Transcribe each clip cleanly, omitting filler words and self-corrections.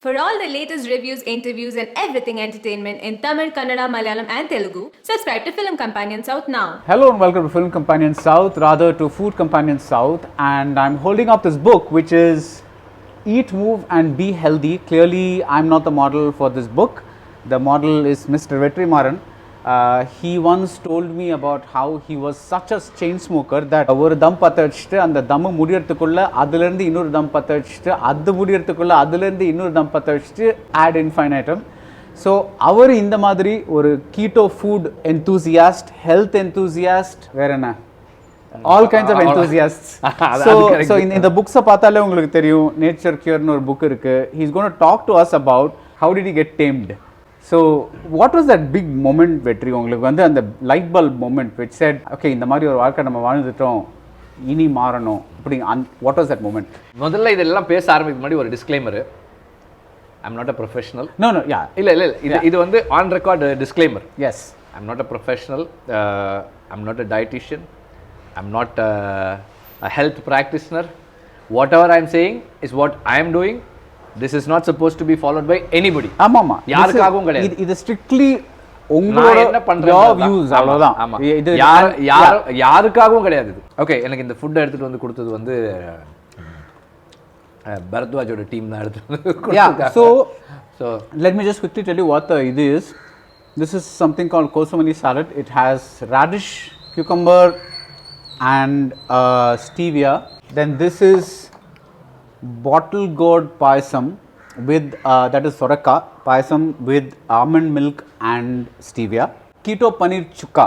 For all the latest reviews, interviews, and everything entertainment in Tamil, Kannada, Malayalam, and Telugu, subscribe to Film Companion South now. Hello and welcome to Film Companion South, rather to Food Companion South, and I'm holding up this book which is Eat, Move and Be Healthy. Clearly, I'm not the model for this book. The model is Mr. Vetrimaran. He once told me about how he was such a chain smoker that ஒரு தம் பற்ற வச்சுட்டு அந்த தம்மு முடியறதுக்குள்ள அதுலேருந்து இன்னொரு தம் பற்ற வச்சுட்டு அது முடியறதுக்குள்ள அதுலேருந்து இன்னொரு தம் பற்ற வச்சுட்டு ஆட் இன்ஃபைனைட்டம். ஸோ அவர் இந்த மாதிரி ஒரு keto food enthusiast, health enthusiast, வேற என்ன ஆல் கைண்ட்ஸ் ஆஃப் என்தூசியாஸ்ட்ஸ். ஸோ இந்த புக்ஸை பார்த்தாலே உங்களுக்கு தெரியும். நேச்சர் கியூர்னு ஒரு புக் இருக்கு. He is gonna talk to us about how did he get damned. So what was that big moment வெற்றி உங்களுக்கு வந்து அந்த light bulb moment which said okay இந்த மாதிரி ஒரு வாழ்க்கை நம்ம வாழ்ந்துட்டோம் இனி மாறணும் அப்படி வாட் வாஸ் தட் மொமெண்ட்? முதல்ல இதெல்லாம் பேச ஆரம்பிக்க முன்னாடி ஒரு disclaimer. I am not a professional. No no yeah இல்லை இது வந்து on record disclaimer. Yes, I am not a professional. I am not a dietitian. I am not a health practitioner. Whatever I am saying is what I am doing. This is not supposed to be followed by anybody. ஆமாமா, யாருக்காகவும் கிடையாது. இது strictly உங்களோட என்ன பண்றேன் views அவ்வளவுதான். ஆமா, இது யாருக்காகவும் கிடையாது. ஓகே, எனக்கு இந்த ஃபுட் எடுத்துட்டு வந்து கொடுத்தது வந்து பரத்வாஜோட டீம் தான் எடுத்துட்டு கொடுத்தாங்க. So let me just quickly tell you what it is. This is something called Kosamani salad. It has radish, cucumber and stevia. Then this is bottle gourd payasam with that is sorakka payasam with almond milk and stevia. Keto paneer chukka,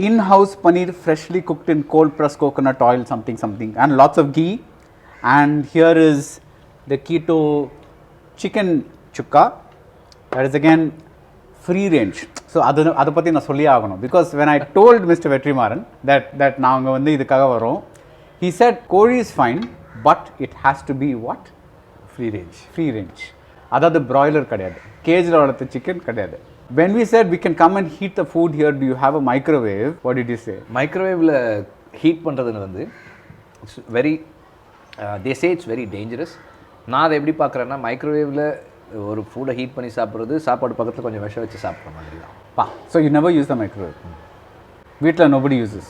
in-house paneer freshly cooked in cold pressed coconut oil something and lots of ghee. And here is the keto chicken chukka, that is again free range. So அதை பற்றி நான் சொல்லி ஆகணும் because when I told Mr. Vetrimaran that நாங்கள் வந்து இதுக்காக வரோம், he said கோழி is fine but it has to be what? Free range. அதாவது broiler கிடையாது, கேஜில் வளர்த்த சிக்கன் கிடையாது. When we said we can come and heat the food here, do you have a microwave? What did you say? மைக்ரோவேவில் heat பண்ணுறதுன்னு வந்து it's very they say it's very dangerous. நான் அதை எப்படி பார்க்குறேன்னா, மைக்ரோவேவில் ஒரு ஃபுட்டை ஹீட் பண்ணி சாப்பிட்றது சாப்பாடு பக்கத்தில் கொஞ்சம் விஷம் வச்சு சாப்பிட்ற மாதிரி தான். So you never use the microwave? வீட்டில் nobody uses?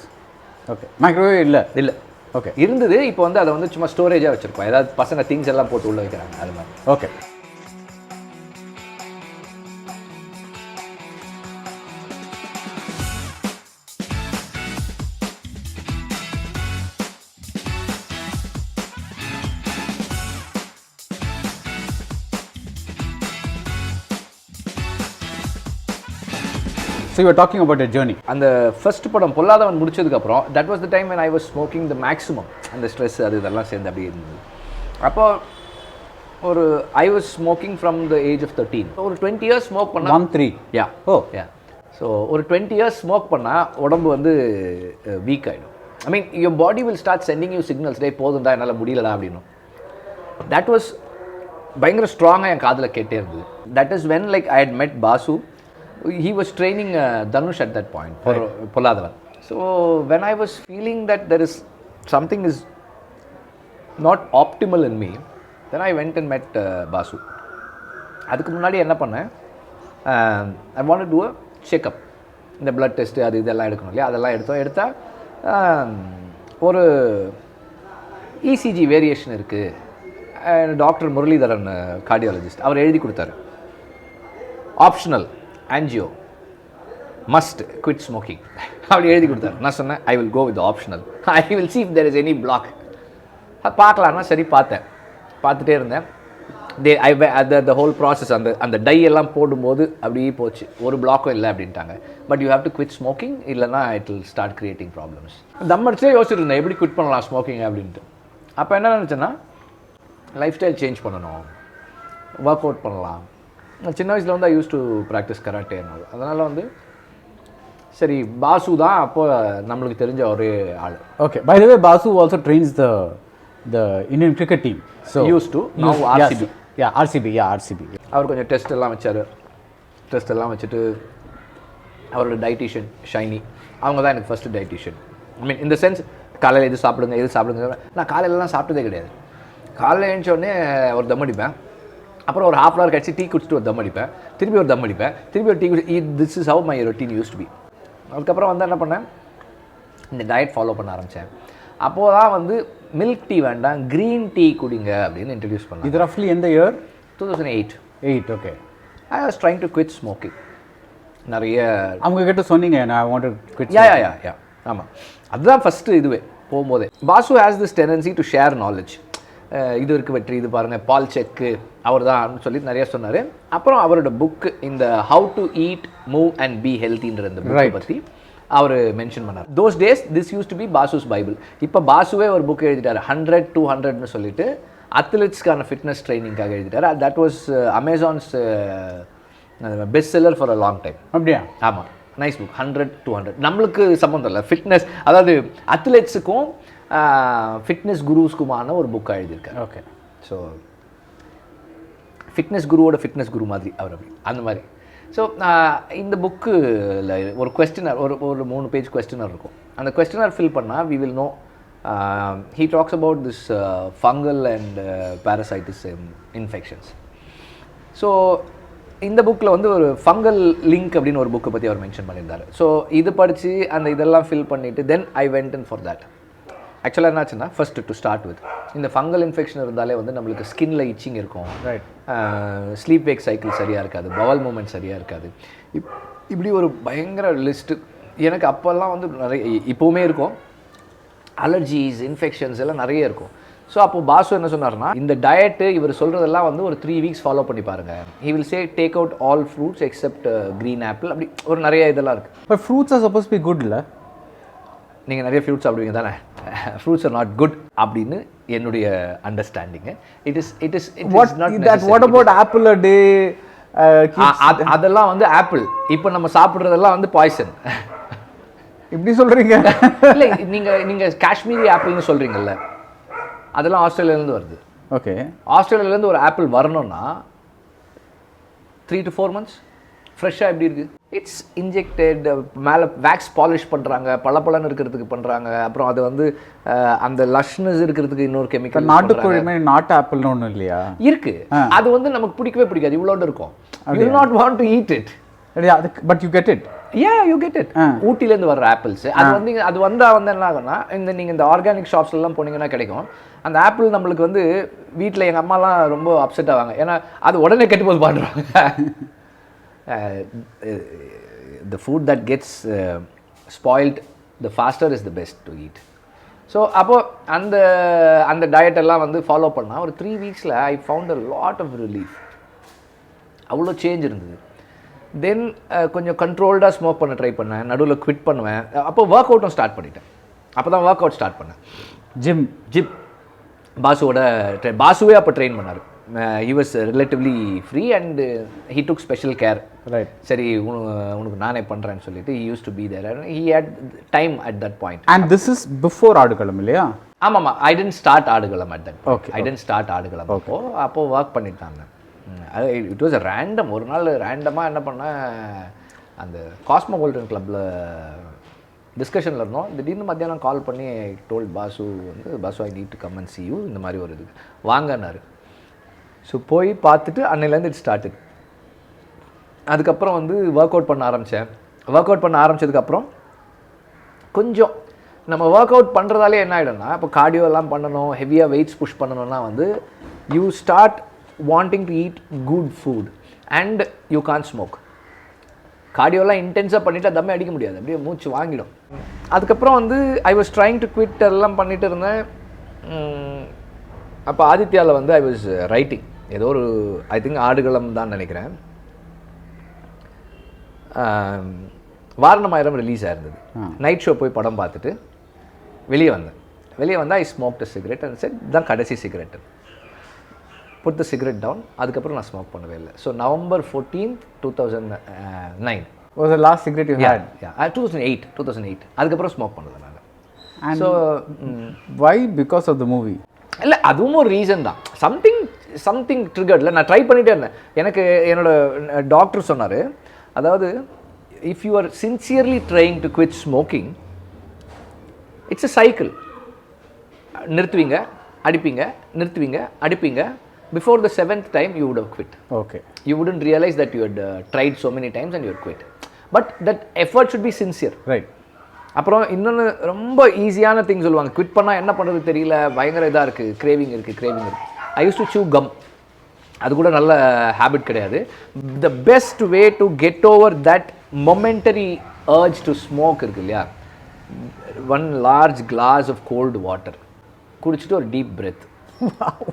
Okay, microwave இல்லை. ஓகே, இருந்தது. இப்போ வந்து அதை வந்து சும்மா ஸ்டோரேஜாக வச்சுருப்போம். ஏதாவது பசங்க திங்ஸ் எல்லாம் போட்டு உள்ளே வைக்கிறாங்க, அது மாதிரி. Okay, so you were talking about your journey. அந்த ஃபர்ஸ்ட் படம் பொல்லாதவன் முடிச்சதுக்கப்புறம் that was the time when I was smoking the maximum. அந்த ஸ்ட்ரெஸ் அது இதெல்லாம் சேர்ந்து அப்படியே இருந்தது. அப்போ ஒரு I was smoking from the age of 13. ஒரு 20 இயர்ஸ் ஸ்மோக் பண்ணா 13 யா ஸோ ஒரு 20 இயர்ஸ் ஸ்மோக் பண்ணால் உடம்பு வந்து வீக் ஆகிடும். I mean your body will start sending you signals, டே போதும்டா என்னால் முடியலடா அப்படின்னு. தட் வாஸ் பயங்கர ஸ்ட்ராங்காக என் காதில் கேட்டே இருந்தது. That is when like I had மெட் Basu. He was training Dhanush at that point for Polladavan. So when I was feeling that there is something is not optimal in me, then I went and met Basu. அதுக்கு முன்னாடி என்ன பண்ணேன், I want to do a check-up. இந்த blood test அது இதெல்லாம் எடுக்கணும் இல்லையா, அதெல்லாம் எடுத்தால் ஒரு ECG வேரியேஷன் இருக்குது. டாக்டர் முரளிதரன் கார்டியாலஜிஸ்ட், அவர் எழுதி கொடுத்தாரு. Optional angio, must quit smoking அப்படி எழுதி கொடுத்தாரு. நான் சொன்னேன் I will go with optional. I will see if there is any block. பார்க்கலான்னா சரி பார்த்துட்டே இருந்தேன். த ஹோல் ப்ராசஸ் அந்த டை எல்லாம் போடும்போது அப்படியே போச்சு, ஒரு பிளாக்கும் இல்லை அப்படின்ட்டாங்க. But you have to quit smoking, இல்லைனா it will start creating problems. தம்மடிச்சே யோசிச்சுட்டு இருந்தேன் எப்படி குவிட் பண்ணலாம் ஸ்மோக்கிங் அப்படின்ட்டு. அப்போ என்ன நினச்சேன்னா, லைஃப் ஸ்டைல் சேஞ்ச் பண்ணணும், ஒர்க் அவுட் பண்ணலாம். சின்ன வயசில் வந்து ஐ யூஸ் டு ப்ராக்டிஸ் கராட்டே. அதனால் வந்து சரி பாசு தான் அப்போ நம்மளுக்கு தெரிஞ்ச ஒரே ஆள். Okay, by the way Basu also trains the Indian cricket team. So used to now RCB. அவர் கொஞ்சம் டெஸ்ட் எல்லாம் வச்சார். டெஸ்ட் எல்லாம் வச்சுட்டு அவரோட டயட்டிஷியன் ஷைனி, அவங்க தான் எனக்கு ஃபஸ்ட்டு டயட்டிஷியன். ஐ மீன் இந்த சென்ஸ் காலையில் இது சாப்பிடுங்க. நான் காலையிலலாம் சாப்பிட்டதே கிடையாது. காலையில் எழுந்தோடனே ஒரு தம் அடிப்பேன், அப்புறம் ஒரு ஹாஃப் அன் ஹவர் கழிச்சு டீ குடிச்சிட்டு ஒரு தம் அடிப்பேன், திருப்பி ஒரு தம் அடிப்பேன், திருப்பி ஒரு டீ குடி. This is how my routine used to be. அதுக்கப்புறம் வந்து என்ன பண்ணேன், இந்த டயட் ஃபாலோ பண்ண ஆரம்பித்தேன். அப்போது தான் வந்து மில்க் டீ வேண்டாம், க்ரீன் டீ குடிங்க அப்படின்னு இன்ட்ரடியூஸ் பண்ணேன். இது ரஃப்லி எந்த year? 2008. Okay. I was trying to quit smoking. நிறைய அவங்க கிட்ட சொன்னீங்க நான் வாண்ட் டு குவிட். யா ஆமாம், அதுதான் ஃபஸ்ட்டு இதுவே போகும்போதே. Basu has this tendency to share knowledge. இது இருக்குது வெற்றி, இது பாருங்கள், பால் செக்கு அவர் தான் சொல்லி நிறைய சொன்னார். அப்புறம் அவரோட புக்கு இந்த how to eat move and be ஹெல்த்தின்ற இந்த புக்கை பற்றி அவர் மென்ஷன் பண்ணார். Those days this used to be Basu's bible. இப்போ பாசுவே ஒரு புக் எழுதிட்டார், 100-200ன்னு சொல்லிட்டு அத்லெட்ஸ்க்கான ஃபிட்னஸ் ட்ரைனிங்காக எழுதிட்டார். That was Amazon's best seller for a long time. அப்படியா? ஆமாம், நைஸ் புக். 100-200 நம்மளுக்கு சம்மந்தம் இல்லை, ஃபிட்னஸ், அதாவது அத்லெட்ஸுக்கும் ஃபிட்னஸ் குருஸ்க்குமான ஒரு புக் எழுதியிருக்காரு. ஓகே. ஸோ ஃபிட்னஸ் குருவோட ஃபிட்னஸ் குரு மாதிரி அவர், அப்படி அந்த மாதிரி. ஸோ இந்த புக்கில் ஒரு கொஸ்டினர், ஒரு 3 பேஜ் கொஸ்டினர் இருக்கும். அந்த கொஸ்டினர் ஃபில் பண்ணால் we will know. He talks about this fungal and parasitic infections. So இந்த புக்கில் வந்து ஒரு ஃபங்கல் லிங்க் அப்படின்னு ஒரு புக்கை பற்றி அவர் மென்ஷன் பண்ணியிருந்தார். ஸோ இது படித்து அந்த இதெல்லாம் ஃபில் பண்ணிவிட்டு then I went in for that. ஆக்சுவலாக என்னாச்சுன்னா, ஃபர்ஸ்ட் டு ஸ்டார்ட் வித் இந்த ஃபங்கல் இன்ஃபெக்ஷன் இருந்தாலே வந்து நம்மளுக்கு ஸ்கின்ல இச்சிங் இருக்கும், ரைட், ஸ்லீப் வேக் சைக்கிள் சரியாக இருக்காது, பவல் மூமெண்ட் சரியாக இருக்காது, இப்படி ஒரு பயங்கர லிஸ்ட்டு. எனக்கு அப்போல்லாம் வந்து நிறைய, இப்போவுமே இருக்கும், அலர்ஜிஸ் இன்ஃபெக்ஷன்ஸ் எல்லாம் நிறைய இருக்கும். ஸோ அப்போ பாசு என்ன சொன்னார்னா, இந்த டயட்டு இவர் சொல்கிறதெல்லாம் வந்து ஒரு 3 வீக்ஸ் ஃபாலோ பண்ணி பாருங்கள். He will say take out all fruits except green apple, அப்படி ஒரு நிறைய இதெல்லாம் இருக்குது. But fruits are suppose be good இல்லை? நீங்கள் நிறைய ஃப்ரூட்ஸ் சாப்பிடுவீங்க தானே, ஃப்ரூட்ஸ் ஆர் நாட் குட் அப்படின்னு என்னுடைய understanding. It is what about apple a day? அதெல்லாம் வந்து ஆப்பிள், இப்போ நம்ம சாப்பிட்றதெல்லாம் வந்து பாய்சன். இப்படி சொல்கிறீங்க? இல்லை, நீங்கள் காஷ்மீரி ஆப்பிள்னு சொல்கிறீங்கல்ல, அதெல்லாம் ஆஸ்திரேலியாவிலேருந்து வருது. ஓகே. ஆஸ்திரேலியாவிலேருந்து ஒரு ஆப்பிள் வரணும்னா 3 to 4 months ஃப்ரெஷ்ஷாக எப்படி இருக்குது? இட்ஸ் இன்ஜெக்டட், மேலே வேக்ஸ் பாலிஷ் பண்ணுறாங்க, பளபளன்னு இருக்கிறதுக்கு பண்ணுறாங்க. அப்புறம் அது வந்து அந்த லஷ்னஸ் இருக்கிறதுக்கு இன்னொரு கெமிக்கல். நாட்டுக்கோழி மாதிரி நாட்டு ஆப்பிள்னு ஒன்றும் இல்லையா? இருக்கு, அது வந்து நமக்கு பிடிக்கவே பிடிக்காது, இவ்வளோண்டு இருக்கும். You will not want to eat it, but you get it. You get it. ஊட்டிலேருந்து வர்ற ஆப்பிள்ஸ் அது வந்தால் வந்து என்ன ஆகும்னா, நீங்கள் இந்த ஆர்கானிக் ஷாப்ஸ்லாம் போனீங்கன்னா கிடைக்கும். அந்த ஆப்பிள் நம்மளுக்கு வந்து வீட்டில் எங்கள் அம்மாலாம் ரொம்ப அப்செட் ஆவாங்க, ஏன்னா அது உடனே கெட்டு போது பாடுறாங்க. The food that gets spoiled the faster is the best to eat. So அப்போது அந்த டயட்டெல்லாம் வந்து ஃபாலோ பண்ணால் ஒரு 3 வீக்ஸில் I found a lot of relief. அவ்வளோ சேஞ்ச் இருந்தது. தென் கொஞ்சம் கண்ட்ரோல்டாக ஸ்மோக் பண்ண ட்ரை பண்ணேன், நடுவில் குவிட் பண்ணுவேன். அப்போ ஒர்க் அவுட்டும் ஸ்டார்ட் பண்ணிட்டேன். அப்போ தான் ஒர்க் அவுட் ஸ்டார்ட் பண்ணேன். ஜிம் பாசுவே அப்போ ட்ரெயின் பண்ணார். he was relatively free and he took special care. Right. சரி உனக்கு நானே பண்ணுறேன்னு சொல்லிட்டு he used to be there and he had time at that point. And this is before ஆடுகளம் இல்லையா? ஆமாம்மா, I didn't start Aadukalam at that point. Okay. I didn't start ஆடுகளம். அப்போ work பண்ணிட்டாங்க. It was random. ஒரு நாள் ரேண்டமாக என்ன பண்ணேன், அந்த காஸ்மோபாலிட்டன் கிளப்பில் டிஸ்கஷனில் இருந்தோம். திடீர்னு மத்தியானம் கால் பண்ணி டோல்ட் பாசு வந்து, Basu I need to come and see you, இந்த மாதிரி ஒரு இது வாங்கன்னாரு. ஸோ போய் பார்த்துட்டு அன்னையிலேருந்து இட் ஸ்டார்டட். அதுக்கப்புறம் வந்து ஒர்க் அவுட் பண்ண ஆரம்பித்தேன். ஒர்க் அவுட் பண்ண ஆரம்பித்ததுக்கப்புறம் கொஞ்சம் நம்ம ஒர்க் அவுட் பண்ணுறதாலே என்ன ஆகிடும்னா, இப்போ கார்டியோலாம் பண்ணணும், ஹெவியாக வெயிட்ஸ் புஷ் பண்ணணும்னா வந்து you start wanting to eat good food and you can't smoke. கார்டியோலாம் இன்டென்ஸாக பண்ணிவிட்டு தம்மே அடிக்க முடியாது, அப்படியே மூச்சு வாங்கிடும். அதுக்கப்புறம் வந்து I was trying to quit எல்லாம் பண்ணிகிட்டு இருந்தேன். அப்போ ஆதித்யாவில் வந்து ஐ வாஸ் ரைட்டிங் ஏதோ ஒரு, ஐ திங்க் ஆடுகளம் தான் நினைக்கிறேன், வாரணமாயிரம் ரிலீஸ் ஆயிருந்தது. நைட் ஷோ போய் படம் பார்த்துட்டு வெளியே வந்தேன். ஐ smoked a cigarette and set தான் கடைசி cigarette. Put the cigarette down. அதுக்கப்புறம் நான் ஸ்மோக் பண்ணவே இல்லை. So November 14th, 2009 was the last cigarette you had? Yeah, 2008. அதுக்கப்புறம் ஸ்மோக் பண்ணல நான். And so why? Because of the movie? இல்லை, அதுவும் ஒரு ரீசன் தான். சம்திங் ட்ரிகர்டில் நான் ட்ரை பண்ணிகிட்டே இருந்தேன். எனக்கு என்னோட டாக்டர் சொன்னார், அதாவது if you are sincerely trying to quit smoking, it's a cycle. நிறுத்துவீங்க, அடிப்பீங்க, நிறுத்துவீங்க, அடிப்பீங்க, before the 7th time you would have quit. Okay. You wouldn't realize that you had tried so many times and you had quit. But that effort should be sincere. Right. அப்புறம் இன்னொன்று ரொம்ப ஈஸியான thing சொல்லுவாங்க, quit பண்ணால் என்ன பண்ணுறது தெரியல, பயங்கர இதாக இருக்குது, கிரேவிங் இருக்குது. ஐ யூஸ் டு சூ கம். அது கூட நல்ல ஹேபிட் கிடையாது. The best way to get over that momentary urge to smoke இருக்கு இல்லையா, 1 large glass of cold water குடிச்சிட்டு ஒரு டீப் பிரெத்,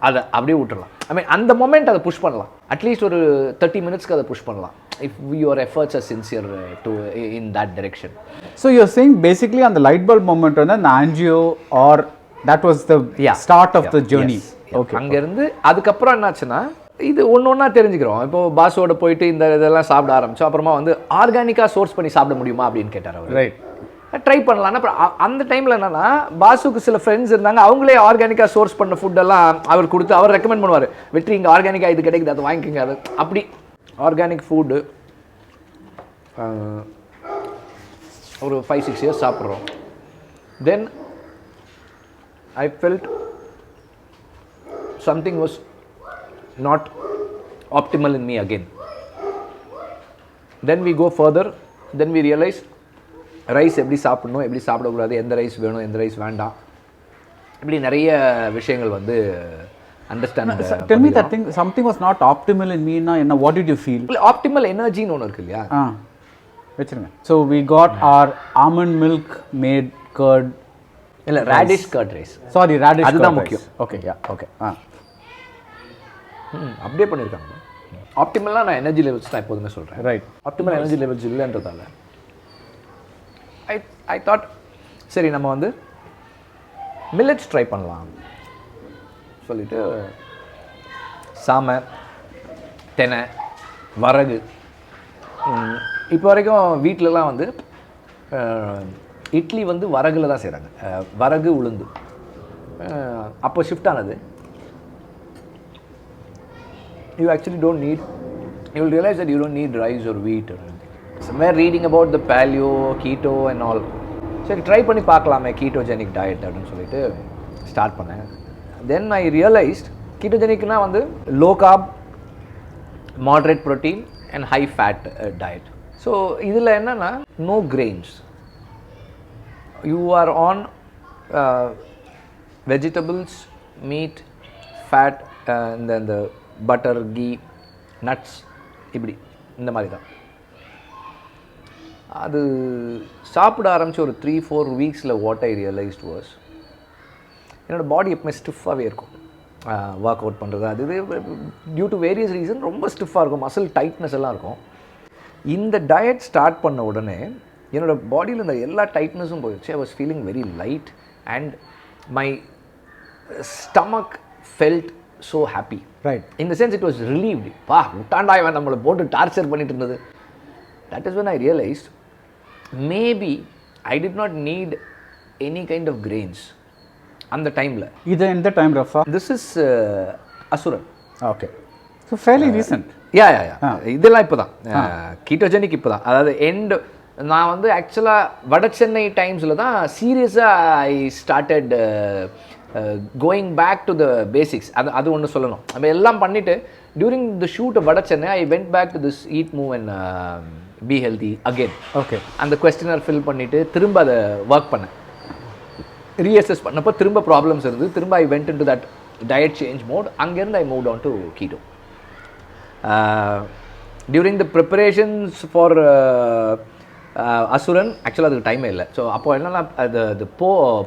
அதை அப்படியே விட்டுடலாம். ஐ மீன் அந்த மொமெண்ட் அதை புஷ் பண்ணலாம். அட்லீஸ்ட் ஒரு 30 minutesக்கு அதை புஷ் பண்ணலாம். If your efforts are sincere in that direction. So you're saying basically on the light bulb moment on the angio, or that was the start of the journey. Yes. Okay. அங்கேருந்து அதுக்கப்புறம் என்னாச்சுன்னா இது ஒன்றா தெரிஞ்சுக்கிறோம். இப்போ பாஸோட போயிட்டு இந்த இதெல்லாம் சாப்பிட ஆரம்பித்தோம். அப்புறமா வந்து ஆர்கானிக்காக சோர்ஸ் பண்ணி சாப்பிட முடியுமா அப்படின்னு கேட்டார் அவர். ரைட். ட்ரை பண்ணலான்னு. அப்புறம் அந்த டைமில் என்னென்னா பாசுக்கு சில ஃப்ரெண்ட்ஸ் இருந்தாங்க, அவங்களே ஆர்கானிக்காக சோர்ஸ் பண்ண ஃபுட்டெல்லாம் அவர் கொடுத்து அவர் ரெக்கமெண்ட் பண்ணுவார். வெற்றி இங்கே ஆர்கானிக்காக இது கிடைக்குது, அதை வாங்கிக்கோங்க. அது அப்படி ஆர்கானிக் ஃபுட்டு ஒரு 5-6 years சாப்பிட்றோம். Then I felt something was not optimal in me again. Then we go further. Then we realise rice எப்படி சாப்பிடணும், எப்படி சாப்பிடக்கூடாது, எந்த ரைஸ் வேணும், எந்த ரைஸ் வேண்டாம், இப்படி நிறைய விஷயங்கள் வந்து understand. Tell me that thing, something was not optimal in me. Na what did you feel? Optimal எனர்ஜின்னு ஒன்று இருக்கு இல்லையா. வச்சிருங்க. So we got our almond milk made curd. இல்லை radish curd rice. Sorry, radish. அதுதான் முக்கியம். Okay, yeah, okay. அப்படியே பண்ணியிருக்காங்க. ஆப்டிமலாக நான் எனர்ஜி லெவல்ஸ் தான் எப்போதுமே சொல்கிறேன். ரைட். ஆப்டிமல் எனர்ஜி லெவல்ஸ் இல்லைன்றதால ஐ தாட் சரி நம்ம வந்து மில்லட்ஸ் ட்ரை பண்ணலாம் சொல்லிட்டு சாமை, தெனை, வரகு. இப்போ வரைக்கும் வீட்டிலலாம் வந்து இட்லி வந்து வரகுல தான் செய்கிறாங்க. வரகு உளுந்து. அப்போ ஷிஃப்ட் ஆனது. You actually don't need, you will realize that you don't need rice or wheat or anything. Somewhere reading about the paleo, keto and all. சரி ட்ரை பண்ணி பார்க்கலாமே கீட்டோஜெனிக் டயட் அப்படின்னு சொல்லிட்டு ஸ்டார்ட் பண்ணேன். தென் ஐ ரியலைஸ்ட் கீட்டோஜெனிக்னா வந்து low carb, moderate protein and high fat diet. So இதில் என்னென்னா no grains. You are on vegetables, meat, fat, இந்த பட்டர், கீ, நட்ஸ், இப்படி இந்த மாதிரி தான். அது சாப்பிட ஆரம்பித்து ஒரு 3-4 வீக்ஸில் வாட் ஐ ரியலைஸ்ட் வாஸ், என்னோடய பாடி எப்பவுமே ஸ்டிஃபாகவே இருக்கும். ஒர்க் அவுட் பண்ணுறது அது டியூ டு வேரியஸ் ரீசன் ரொம்ப ஸ்டிஃபாக இருக்கும், மசில் டைட்னஸ் எல்லாம் இருக்கும். இந்த டயட் ஸ்டார்ட் பண்ண உடனே என்னோடய பாடியில் இந்த எல்லா டைட்னஸும் போயிடுச்சு. I was feeling very light and my stomach felt so happy. Right. In the sense it was relieved. பா முட்டாண்டா இவன் நம்மளை போட்டு டார்ச்சர் பண்ணிட்டு இருந்தது. That is when I realized maybe I did not need any kind of grains அந்த டைமில். இது எந்த டைம் ரஃபா? This is Asuran. Okay. So fairly recent. Yeah இதெல்லாம் இப்போ தான் கீட்டோஜெனிக் இப்போ தான். அதாவது நான் வந்து ஆக்சுவலாக வட சென்னை டைம்ஸில் தான் சீரியஸாக I started going back to the basics. அது ஒன்று சொல்லணும். நம்ம எல்லாம் பண்ணிவிட்டு during the shoot Vada Chennai I went back to this eat, move and be healthy again. Okay. அந்த கொஸ்டினர் ஃபில் பண்ணிவிட்டு திரும்ப அதை ஒர்க் பண்ணேன். ரீஅசஸ் பண்ணப்போ திரும்ப ப்ராப்ளம்ஸ் இருந்தது. திரும்ப I went in to that diet change mode. அங்கேருந்து I move on to keto. During the preparations for Asuran ஆக்சுவலாக அதுக்கு டைமே இல்லை. ஸோ அப்போ என்னன்னா the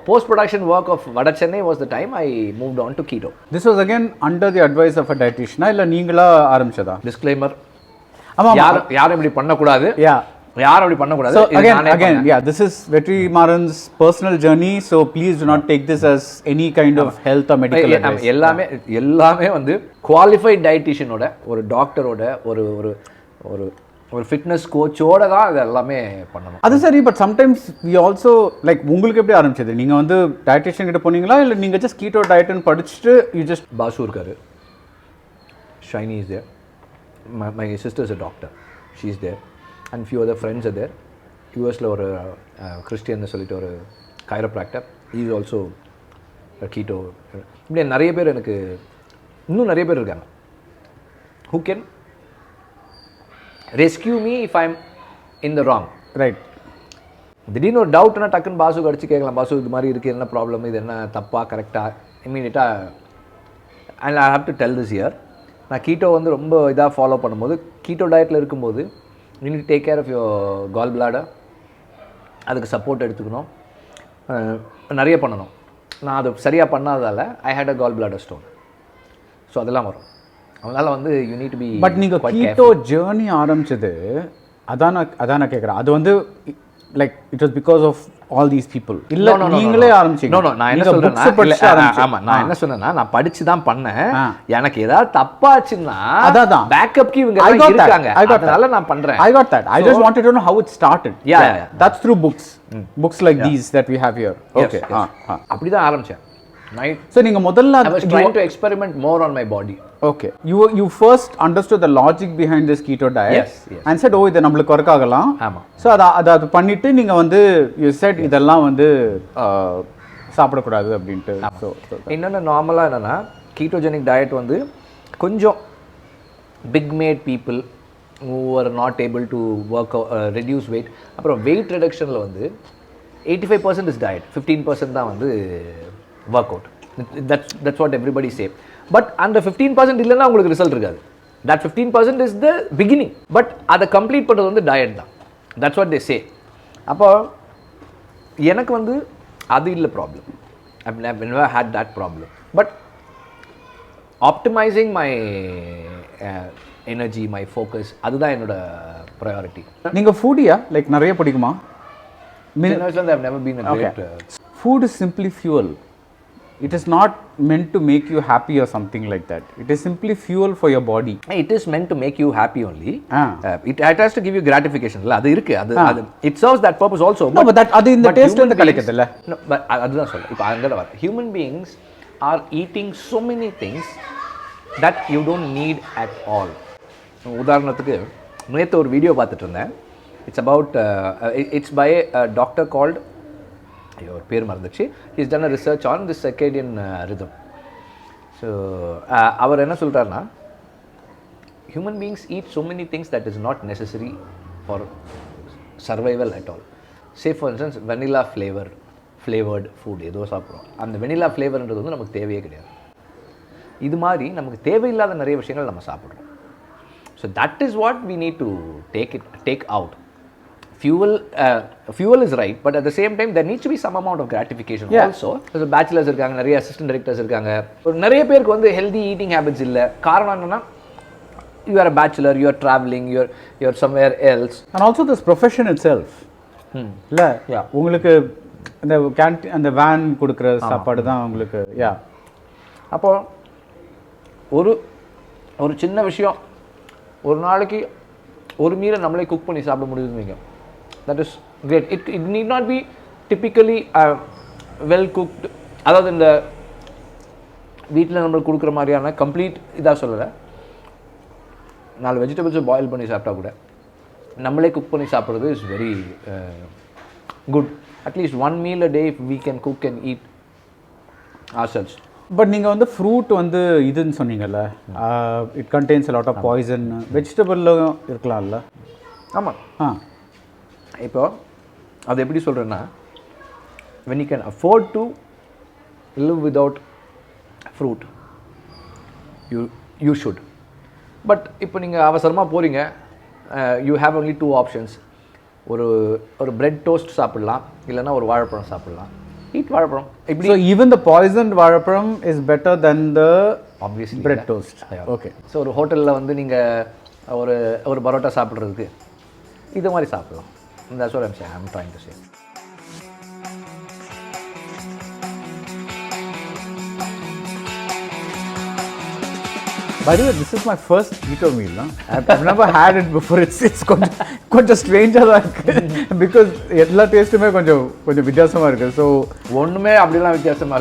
post production work of வட Chennai was the time I moved on to keto. This was again under the advice of a dietitian இல்லை நீங்களா ஆரம்பிச்சதா? Disclaimer. ஆமாம், யாரும் இப்படி பண்ணக்கூடாது. யாரும் அப்படி பண்ணக்கூடாது. So again, yeah, this is Vetri Maran's personal journey, so please do not take this as any kind of health or medical advice. எல்லாமே வந்து குவாலிஃபைட் டயட்டிஷியனோட, ஒரு டாக்டரோட, ஒரு ஃபிட்னஸ் கோச்சோட தான் இது எல்லாமே பண்ணணும். அது சரி. But sometimes we also like உங்களுக்கு எப்படி ஆரம்பிச்சது? நீங்கள் வந்து டயட்டிஷியன் கிட்ட போனீங்களா இல்லை நீங்கள் ஜஸ்ட் கீட்டோ டயட்னு படிச்சுட்டு யூ ஜஸ்ட்? பாசு இருக்காரு, Shiny is there, my sister is a doctor, she is there and few other friends are there. யூஎஸில் ஒரு கிறிஸ்டியன்னு சொல்லிட்டு ஒரு கைரோப்ராக்டர், இஸ் ஆல்சோ கீட்டோ. இப்படி நிறைய பேர் எனக்கு இன்னும் நிறைய பேர் இருக்காங்க who can rescue me if I'm in the wrong. Right. திடீர்னு ஒரு டவுட்னா டக்குன்னு பாசுக்கு அடிச்சு கேட்கலாம், பாசு இது மாதிரி இருக்குது, என்ன ப்ராப்ளம், இது என்ன தப்பா கரெக்டாக இமீடியட்டாக. And I have to tell this year, நான் கீட்டோ வந்து ரொம்ப இதாக ஃபாலோ பண்ணும்போது, கீட்டோ டயட்டில் இருக்கும்போது you need take care of your gall bladder. அதுக்கு சப்போர்ட் எடுத்துக்கணும், நிறைய பண்ணணும். நான் அது சரியாக பண்ணாதால் I had a gall bladder stone. So அதெல்லாம் வரும். அதனால் வந்து you need to be. But நீங்கள் கீட்டோ ஜேர்னி ஆரம்பிச்சது அதான் நான் கேட்குறேன். அது வந்து like it was because of all these people இல்லை நீங்களே ஆரம்பிச்சீங்க? நான் என்ன சொல்றேன்னா, ஆமா நான் என்ன சொன்னேன்னா, நான் படிச்சு தான் பண்ணேன். எனக்கு ஏதாவது தப்பாச்சுன்னா அதான் பேக்கப்க்கு இவங்க எல்லாம் இருக்காங்க, அதனால நான் பண்றேன். I got that. I just wanted to know how it started. Yeah. That's through books like these that we have here. Okay. அப்படிதான் ஆரம்பிச்சேன். So நீங்க முதல்ல I was trying to experiment more on my body. Okay. You first understood the logic behind this keto diet. Yes. And said, இது நம்மளுக்கு work ஆகலாம். ஆமா. So அது பண்ணிட்டு நீங்க வந்து you said இதெல்லாம் வந்து சாப்பிடக்கூடாது அப்படின்ட்டு. So இன்னொன்று நார்மலாக என்னன்னா, கீட்டோஜெனிக் டயட் வந்து கொஞ்சம் big mad people who are not able to work reduce weight. அப்புறம் வெயிட் ரிடக்ஷனில் வந்து 85% இஸ் டயட், 15% தான் வந்து work out. That's what everybody say. But அந்த 15% இல்லைன்னா உங்களுக்கு ரிசல்ட் இருக்காது. That 15% is the beginning. But அதை கம்ப்ளீட் பண்ணுறது வந்து டயட் தான். That's what they say. அப்போ எனக்கு வந்து அது இல்லை problem. I never had that problem. But optimising my energy, my focus, அதுதான் என்னோட ப்ரையாரிட்டி. நீங்க ஃபுடியா லைக் நிறைய பிடிக்குமா? I've never been a great food is simply fuel. It is not meant to make you happy or something like that. It is simply fuel for your body. It is meant to make you happy only. It has to give you gratification. அது இருக்கு, அது it serves that purpose also. No, but that அது இந்த taste வந்து கிடைக்குதுல்ல. No, but அதுதான் சொல்றேன். இப்போ அங்க தான் வர human beings are eating so many things that you don't need at all. உதாரணத்துக்கு நேற்று ஒரு வீடியோ பார்த்துட்டு இருந்தேன். It's by a doctor called, ஒரு பேர் மறந்துச்சு. He's done a research on this circadian rhythm. So அவர் என்ன சொல்கிறாருன்னா, human beings eat so many things that is not necessary for survival at all. Say for instance, vanilla flavored food ஏதோ சாப்பிட்றோம். அந்த vanilla ஃப்ளேவர்ன்றது வந்து நமக்கு தேவையே கிடையாது. இது மாதிரி நமக்கு தேவையில்லாத நிறைய விஷயங்கள் நம்ம சாப்பிட்றோம். So that is what we need to take out. Fuel is right, but at the same time there needs to be some amount of gratification also. So bachelors இருக்காங்க, நிறைய assistant directors இருக்காங்க. நிறைய பேருக்கு வந்து healthy eating habits இல்ல. காரணம் என்னன்னா, you are a bachelor, you are traveling, you are somewhere else. And also this profession itself. இல்ல உங்களுக்கு அந்த கேண்டீன் அந்த வேன் கொடுக்குற சாப்பாடு தான் உங்களுக்கு. அப்போ ஒரு சின்ன விஷயம், ஒரு நாளைக்கு ஒரு மீலை நம்மளே குக் பண்ணி சாப்பிட முடியுதுங்க. That is great. It need not be typically well cooked. அதாவது இந்த வீட்டில் நம்மளுக்கு கொடுக்குற மாதிரியான கம்ப்ளீட் இதாக சொல்லலை. 4 வெஜிடபிள்ஸை பாயில் பண்ணி சாப்பிட்டா கூட நம்மளே குக் பண்ணி சாப்பிட்றது is very good. At least 1 meal a day if we can cook and eat ourselves. But நீங்கள் வந்து ஃப்ரூட் வந்து இதுன்னு சொன்னீங்கல்ல, it contains a lot of poison. வெஜிடபிள்லும் இருக்கலாம்ல? ஆமாம். இப்போ அது எப்படி சொல்கிறேன்னா, when you can afford to live without fruit, you should. But இப்போ நீங்கள் அவசரமாக போகிறீங்க, you have only 2 options. ஒரு பிரெட் டோஸ்ட் சாப்பிடலாம், இல்லைன்னா ஒரு வாழைப்பழம் சாப்பிடலாம். eat வாழைப்பழம். So even the poisoned வாழைப்பழம் is better than the obviously bread toast. Okay. So ஒரு ஹோட்டலில் வந்து நீங்கள் ஒரு பரோட்டா சாப்பிட்றதுக்கு இது மாதிரி சாப்பிடலாம். That's what I'm trying to say. By the way, this is my first keto meal. I've never had it before. It's கொஞ்சம் ஸ்ட்ரேஞ்சாக தான் இருக்குது. பிகாஸ் எல்லா டேஸ்ட்டுமே கொஞ்சம் வித்தியாசமாக இருக்குது. ஸோ ஒன்றுமே அப்படிலாம் வித்தியாசமாக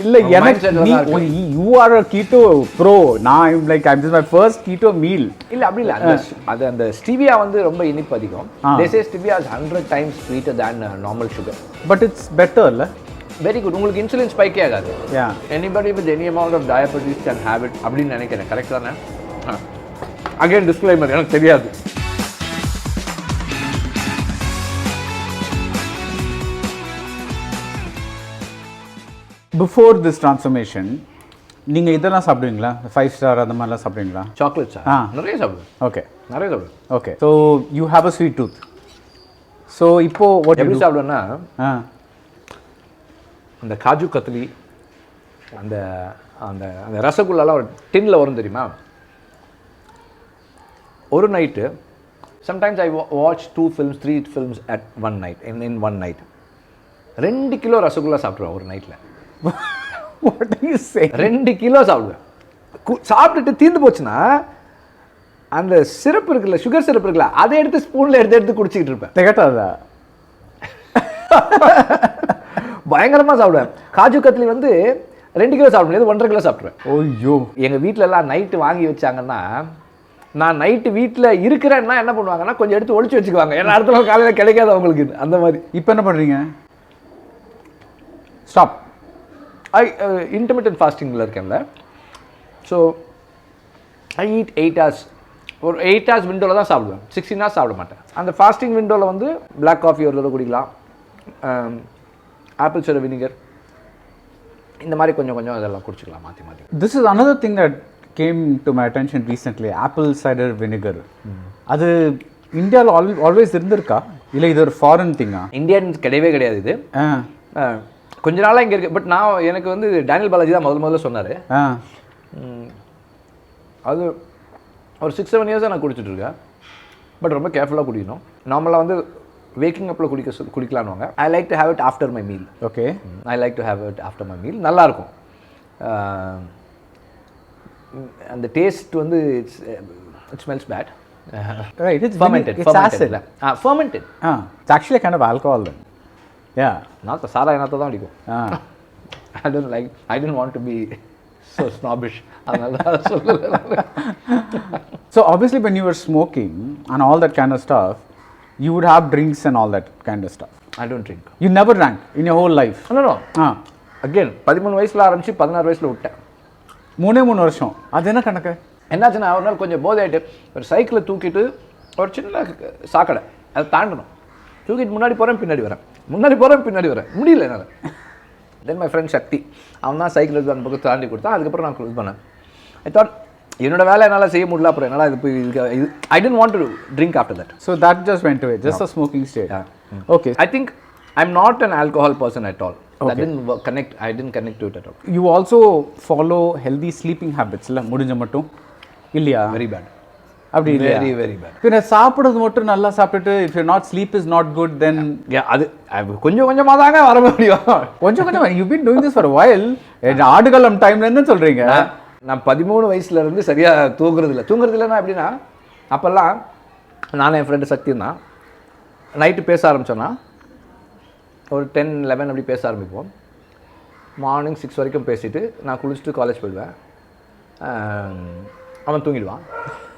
இல்லை எனக்கு you are a keto bro. நான் like I'm this my first keto meal. இல்லை அப்படி இல்லை. அது அந்த ஸ்டிவியா வந்து ரொம்ப இனிப்பு அதிகம். They say stevia is 100 times sweeter than normal sugar. But it's better இல்லை? Very good. உங்களுக்கு இன்சுலின் ஸ்பைக்கே ஆகாது. Yeah anybody with any amount of diabetes can have it அப்படின்னு நினைக்கிறேன். கரெக்ட் தானே? அகைன் டிஸ்க்ளைமர், எனக்கு தெரியாது. பிஃபோர் திஸ் ட்ரான்ஸ்ஃபர்மேஷன் நீங்கள் இதெல்லாம் சாப்பிடுவீங்களா? 5 ஸ்டார் அந்த மாதிரிலாம் சாப்பிடுவீங்களா? சாக்லேட்ஸா? நிறைய சாப்பிடுவேன். ஓகே நிறைய சாப்பிடுவேன். Okay. So you have a sweet tooth. So இப்போ எப்படி சாப்பிடுவேன்னா, ஆ அந்த காஜு கத்லி, அந்த அந்த அந்த ரசகுல்லாலாம் ஒரு டின்னில் வரும் தெரியுமா? ஒரு night sometimes I watch 2 films 3 films at one night in one night. 2 kilo rasgulla சாப்பிடுவேன் ஒரு நைட்டில். What are you saying? 2 kilo சாப்பிடுவேன். சாப்பிட்டுட்டு தீர்ந்து போச்சுன்னா அந்த சிரப் இருக்குல்ல, சுகர் சிரப் இருக்குல்ல, அதை எடுத்து ஸ்பூனில் எடுத்து குடிச்சிக்கிட்டு இருப்பேன். திகட்டாதா? பயங்கரமாக சாப்பிடுவேன். காஜு கத்லி வந்து 2 கிலோ சாப்பிட முடியாது, 1.5 கிலோ சாப்பிடுவேன். ஓய்யோ. எங்கள் வீட்டிலலாம் நைட்டு வாங்கி வச்சாங்கன்னா, நான் நைட்டு வீட்டில் இருக்கிறேன்னா என்ன பண்ணுவாங்கன்னா, கொஞ்சம் எடுத்து ஒழிச்சு வச்சுக்குவாங்க. ஏன்னா அடுத்த நாள் காலையில் கிடைக்காது அவங்களுக்கு. அந்த மாதிரி. இப்போ என்ன பண்ணுறீங்க? ஸ்டாப். இன்டர்மிட்டன்ட் ஃபாஸ்டிங்கில் இருக்கேன்ல. So I eat 8 hours. ஒரு 8 hours விண்டோவில் தான் சாப்பிடுவேன். 16 hours சாப்பிட மாட்டேன். அந்த ஃபாஸ்டிங் விண்டோவில் வந்து பிளாக் காஃபி ஒரு தடவை குடிக்கலாம், ஆப்பிள் சைடர் வினிகர், இந்த மாதிரி கொஞ்சம் கொஞ்சம் இதெல்லாம் குடிச்சிக்கலாம் மாற்றி மாற்றி. This is another thing that came to my attention recently, apple cider vinegar. அது இந்தியாவில் ஆல்வேஸ் இருந்திருக்கா இல்லை இது ஒரு ஃபாரின் திங்கா? இந்தியன் கிடையவே கிடையாது இது. கொஞ்ச நாளாக இங்கே இருக்குது. பட் நான் எனக்கு வந்து டேனியல் பாலாஜி தான் முதல்ல சொன்னார். அது ஒரு 6-7 years நான் குடிச்சிட்ருக்கேன். பட் ரொம்ப கேர்ஃபுல்லாக குடிக்கணும். நார்மலாக வந்து வேக்கிங் அப்பில் குடிக்கலான்னு. I like to have it after my meal. Okay. I like to have it after my meal. நல்லாயிருக்கும். அந்த டேஸ்ட் வந்து it smells bad. Right, it's fermented. It's acid. Fermented. It's actually a kind of alcohol then. Yeah. நான் சாராய நாற்றை தான் அடிக்கும். I didn't want to be so snobbish. அதனால சொல்லல. So obviously when you were smoking and all that kind of stuff, you would have drinks and all that kind of stuff. I don't drink. You never drank in your whole life? No. Again 13 வயசுல ஆரம்பிச்சு 16 வயசுல விட்டேன். 3 வருஷம். அது என்ன கணக்கு? என்னாச்சுன்னா ஒரு நாள் கொஞ்சம் போதை ஆகிட்டு ஒரு சைக்கிளை தூக்கிட்டு ஒரு சின்ன சாக்கடை அதை தாண்டணும். தூக்கிட்டு முன்னாடி போகிறேன் பின்னாடி வரேன் முடியல என்னால். தென் மை ஃப்ரெண்ட் சக்தி அவன் தான் சைக்கிள் எடுத்து அந்த பக்கம் தாண்டி கொடுத்தான். அதுக்கப்புறம் நான் க்ளோஸ் பண்ணேன். ஐ தாட் என்னோட வேலை என்னால் செய்ய முடியல, அப்புறம் என்னால் இது போய் இது I didn't want to drink after that. So that just went away, just a smoking state. Okay. I think I'm not an alcohol person at all. I didn't connect to it at all. You also follow healthy sleeping habits இல்ல முடிஞ்ச மட்டும் இல்லையா? Very bad. அப்படி இல்லையா? Very bad. பின்ன சாப்பிடுறது மட்டும் நல்லா சாப்பிட்டுட்டு if you're not sleep is not good then அது கொஞ்சம் கொஞ்சமாக தாங்க வர முடியும். கொஞ்சம் you've been doing this for a while. ஆடுகளம் டைம்ல இருந்து சொல்றீங்க. நான் 13 வயசுல இருந்து சரியாக தூங்குறது இல்லைன்னா எப்படின்னா, அப்போல்லாம் நானும் என் ஃப்ரெண்டு சக்தியும் தான் நைட்டு பேச ஆரம்பித்தோன்னா ஒரு 10-11 அப்படி பேச ஆரம்பிப்போம். மார்னிங் 6 வரைக்கும் பேசிவிட்டு நான் குளிச்சுட்டு காலேஜ் போயிடுவேன். அவன் தூங்கிடுவான்.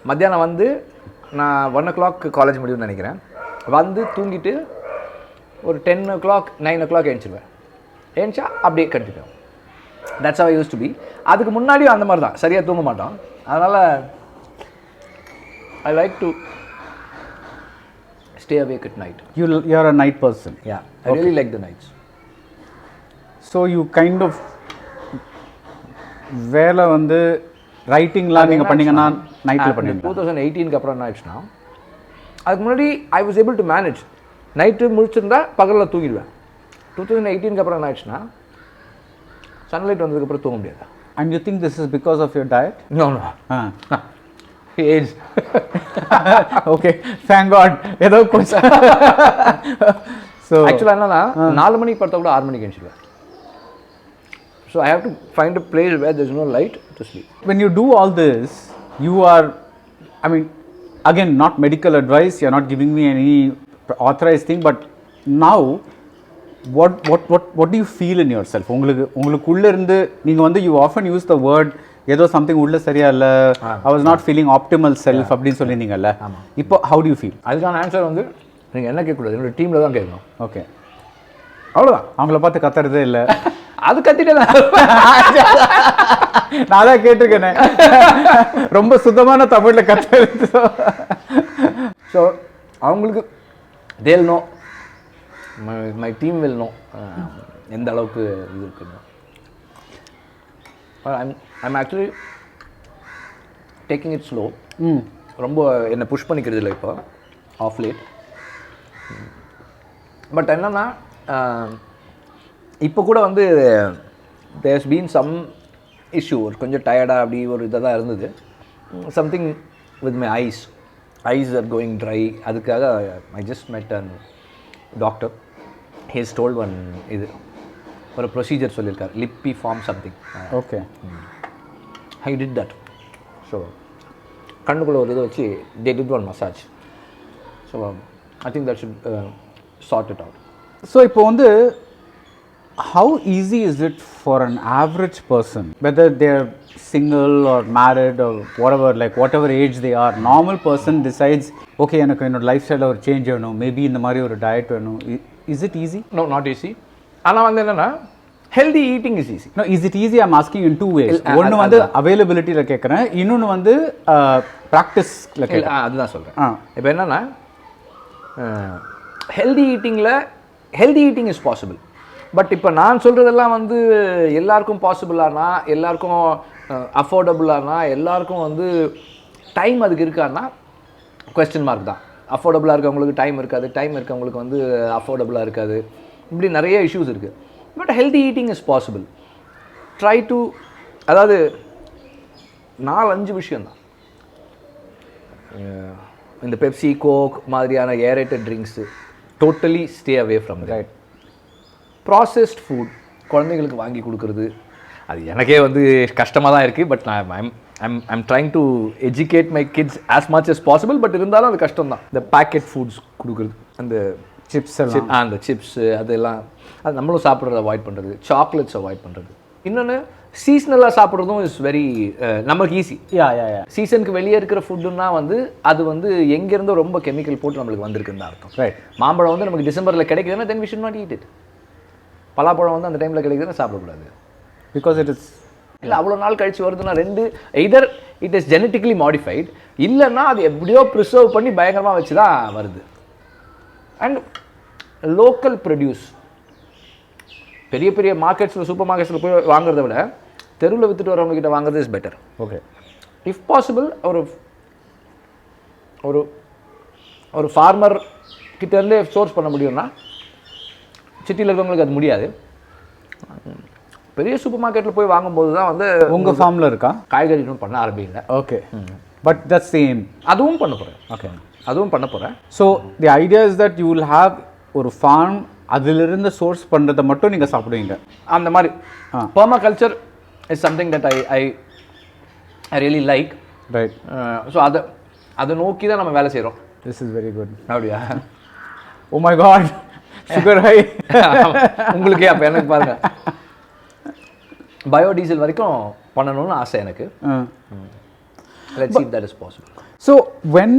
மத்தியானம் வந்து நான் 1 o'clock காலேஜ் முடியும்னு நினைக்கிறேன். வந்து தூங்கிட்டு ஒரு 10 o'clock 9 o'clock எழுந்திருவேன். எழுந்திச்சா அப்படியே கண்டிப்பாக that's how I used to be. அதுக்கு முன்னாடியும் அந்த மாதிரி தான், சரியாக தூங்க மாட்டோம். அதனால் I like to stay awake at night. You're a night person. Yeah, I really like the nights. So you kind of வேலை வந்து ரைட்டிங்லாம் நீங்கள் பண்ணீங்கன்னா நைட்டில் பண்ணுவீங்க. 2018க்கு அப்புறம் என்ன ஆயிடுச்சுன்னா, அதுக்கு முன்னாடி I was able to manage. Night முடிச்சிருந்தா பகலில் தூங்கிடுவேன். 2018க்கு அப்புறம் என்ன ஆயிடுச்சுன்னா, சன்லைட் வந்ததுக்கப்புறம் தூங்க முடியாது. And you think this is because of your diet? No. Age. Okay, thank God. ஏதோ கொஞ்சம். So ஆக்சுவலாக என்னன்னா 4 மணிக்கு படுத்தா கூட 6 மணிக்கு எழுந்திருவேன். So I have to find a place where there is no light to sleep. When you do all this, you are, I mean, again, not medical advice. You're not giving me any authorized thing, but now, what do you feel in yourself? உங்களுக்குள்ள இருந்து நீங்க வந்து you often use the word ஏதோ something உள்ள சரியா இல்ல, I was not feeling optimal self அப்படின்னு சொல்லிருந்தீங்கல்ல. இப்போ how do you feel? அதுக்கான ஆன்சர் வந்து நீங்கள் என்ன கேட்கக்கூடாது, என்னோட டீமில் தான் கேட்கணும். ஓகே. அவ்வளோதான். அவங்கள பார்த்து கத்துறதே இல்லை. அது கத்திட்டே தான். நான் தான் கேட்டிருக்கேனே, ரொம்ப சுத்தமான தமிழில் கத்துறது. ஸோ அவங்களுக்கு they'll know, my team will know எந்த அளவுக்கு இது இருக்குன்னு. I'm actually taking it slow. ரொம்ப என்னை புஷ் பண்ணிக்கிறது இல்லை இப்போ ஆஃப் லேட். பட் என்னன்னா இப்போ கூட வந்து தேர்ஸ் பீன் சம் இஷ்யூ, கொஞ்சம் டயர்டாக அப்படி ஒரு இதாக தான் இருந்தது. Something with my eyes are going dry. அதுக்காக I just met an doctor. Has told one இது ஒரு ப்ரொசீஜர் சொல்லியிருக்கார், லிப்பி form something. Okay, I did that. So கண்ணுக்குள்ளே ஒரு இதை வச்சு they did one massage. So I think that should sort it out. So இப்போ வந்து how easy is it for an average person, whether they're single or married or whatever age they are, normal person decides, okay, எனக்கு என்னோட life ஸ்டைலில் ஒரு change வேணும், maybe இந்த மாதிரி ஒரு டயட் வேணும். Is it easy? No, not easy. ஆனால் வந்து என்னென்னா healthy eating is easy. No, is it easy? I'm asking in 2 ways. ஒன்று வந்து அவைலபிலிட்டியில் கேட்குறேன், இன்னொன்று வந்து ப்ராக்டிஸில் கேட்குறேன். அதுதான் சொல்கிறேன். இப்போ என்னென்னா healthy eating is possible. But இப்போ நான் சொல்கிறதெல்லாம் வந்து எல்லாருக்கும் பாசிபிளானா, எல்லாருக்கும் அஃபோர்டபுளானா, எல்லாருக்கும் வந்து டைம் அதுக்கு இருக்கான்னா கொஸ்டின் மார்க் தான். அஃபோர்டபுளாக இருக்கவங்களுக்கு டைம் இருக்காது, டைம் இருக்கவங்களுக்கு வந்து அஃபோர்டபுளாக இருக்காது, இப்படி நிறைய இஷ்யூஸ் இருக்குது. But healthy eating is possible. Try to, அதாவது 4-5 விஷயந்தான். இந்த பெப்சி, கோக் மாதிரியான aerated drinks totally stay away from right. Processed food குழந்தைங்களுக்கு வாங்கி கொடுக்குறது அது எனக்கே வந்து கஷ்டமாக தான் இருக்குது. But I'm trying to educate my kids as much as possible. But இருந்தாலும் அது கஷ்டம் தான். இந்த பேக்கெட் ஃபுட்ஸ் கொடுக்குறது, அந்த சிப்ஸ், அந்த சிப்ஸு அதெல்லாம் அது நம்மளும் சாப்பிட்றத அவாய்ட் பண்ணுறது, சாக்லேட்ஸ் அவாய்ட் பண்ணுறது. இன்னொன்று சீஸ்னலாக சாப்பிட்றதும் இஸ் வெரி நமக்கு ஈஸி. சீசனுக்கு வெளியே இருக்கிற ஃபுட்டுன்னா வந்து அது வந்து எங்கேருந்தோ ரொம்ப கெமிக்கல் போட்டு நம்மளுக்கு வந்திருக்குன்னு அர்த்தம். ரைட். மாம்பழம் வந்து நமக்கு டிசம்பரில் கிடைக்குதுன்னா then we should not eat it. பலாப்பழம் வந்து அந்த டைமில் கிடைக்குதுன்னா சாப்பிடக்கூடாது. பிகாஸ் இட் இஸ் இல்லை அவ்வளோ நாள் கழிச்சு வருதுன்னா either it is genetically modified, இல்லைன்னா அது எப்படியோ ப்ரிசர்வ் பண்ணி பயங்கரமாக வச்சு தான் வருது. அண்ட் லோக்கல் ப்ரொடியூஸ் பெரிய பெரிய மார்க்கெட்ஸில், சூப்பர் மார்க்கெட்ஸில் போய் வாங்குறத விட தெருவில் விற்றுட்டு வரவங்க கிட்ட வாங்குறது is better. Okay. If possible ஒரு ஃபார்மர் கிட்டேருந்து சோர்ஸ் பண்ண முடியும்னா, சிட்டியில் இருக்கிறவங்களுக்கு அது முடியாது. பெரிய சூப்பர் மார்க்கெட்டில் போய் வாங்கும்போது தான் வந்து உங்கள் ஃபார்மில் இருக்கா காய்கறி இன்னும் பண்ண ஆரம்பிக்கல. Okay, but that's same. அதுவும் பண்ண போகிறேன். ஓகே, அதுவும் பண்ண போகிறேன். So the idea is that you will have ஒரு ஃபார்ம், அதிலிருந்து சோர்ஸ் பண்ணுறதை மட்டும் நீங்கள் சாப்பிடுவீங்க. அந்த மாதிரி permaculture is something that I really like. Right. So அதை நோக்கி தான் நம்ம வேலை செய்கிறோம். This is very good. அப்படியா? Oh my God, sugar high. உங்களுக்கே அப்போ எனக்கு பாருங்கள், பயோடீசல் வரைக்கும் பண்ணணும்னு ஆசை எனக்கு. Let's see if that is possible. So when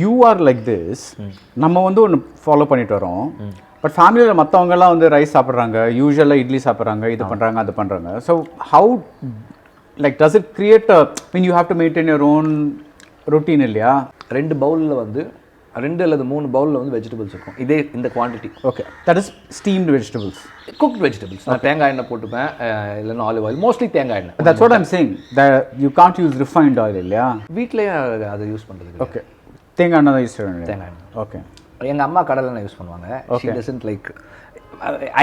you are like this, நம்ம வந்து ஒன்று ஃபாலோ பண்ணிட்டு வரோம். பட் ஃபேமிலியில் மற்றவங்கெல்லாம் வந்து ரைஸ் சாப்பிட்றாங்க, யூஸ்வலாக இட்லி சாப்பிட்றாங்க, இது பண்ணுறாங்க, அது பண்ணுறாங்க. So how like does it create mean you have to maintain your own routine இல்லையா? 2 பவுலில் வந்து 2 அல்லது 3 பவுலில் வந்து வெஜிடபிள்ஸ் இருக்கும். இதே இந்த quantity. Okay, that is steamed vegetables, cooked vegetables. நான் தேங்காய் எண்ணெய் போட்டுப்பேன், இல்லைன்னா ஆலிவ் ஆயில், மோஸ்ட்லி தேங்காய் எண்ணெய். That's what I'm saying, you can't use refined oil இல்லையா? வீட்லேயே அதை யூஸ் பண்ணுறது. ஓகே, தேங்காய் எண்ணெய் தான் யூஸ் பண்ணுவேன். தேங்காய் எண்ணெய். ஓகே. எங்கள் அம்மா கடலை எண்ணெய் யூஸ் பண்ணுவாங்க. She doesn't like,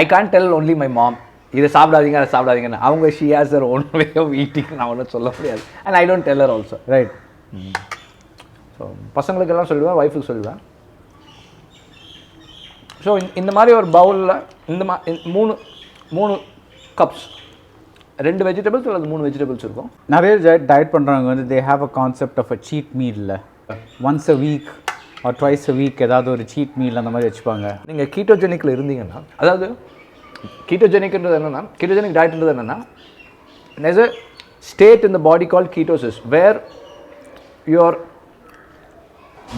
I can't tell only my mom இதை சாப்பிடாதீங்க அதை சாப்பிடாதீங்கன்னு. அவங்க she has her own way of eating. நான் ஒன்றும் சொல்ல முடியாது. And I don't tell her also. Right. So பசங்களுக்கெல்லாம் சொல்லிடுவேன், ஒய்ஃபுக்கு சொல்லிடுவேன். ஸோ இந்த மாதிரி ஒரு பவுலில் இந்த 3 கப்ஸ் 2 வெஜிடபிள்ஸ் அல்லது 3 வெஜிடபிள்ஸ் இருக்கும். நிறைய டயட் பண்ணுறவங்க வந்து they have a concept of a cheat meal. Once a week or twice a week ஏதாவது ஒரு சீட் மீல் அந்த மாதிரி வச்சுப்பாங்க. நீங்கள் கீட்டோஜெனிக்கில் இருந்தீங்கன்னா, அதாவது கீட்டோஜெனிக்ன்றது என்னென்னா, கீட்டோஜெனிக் டயட்ன்றது என்னென்னா, there's a state in the body called ketosis where your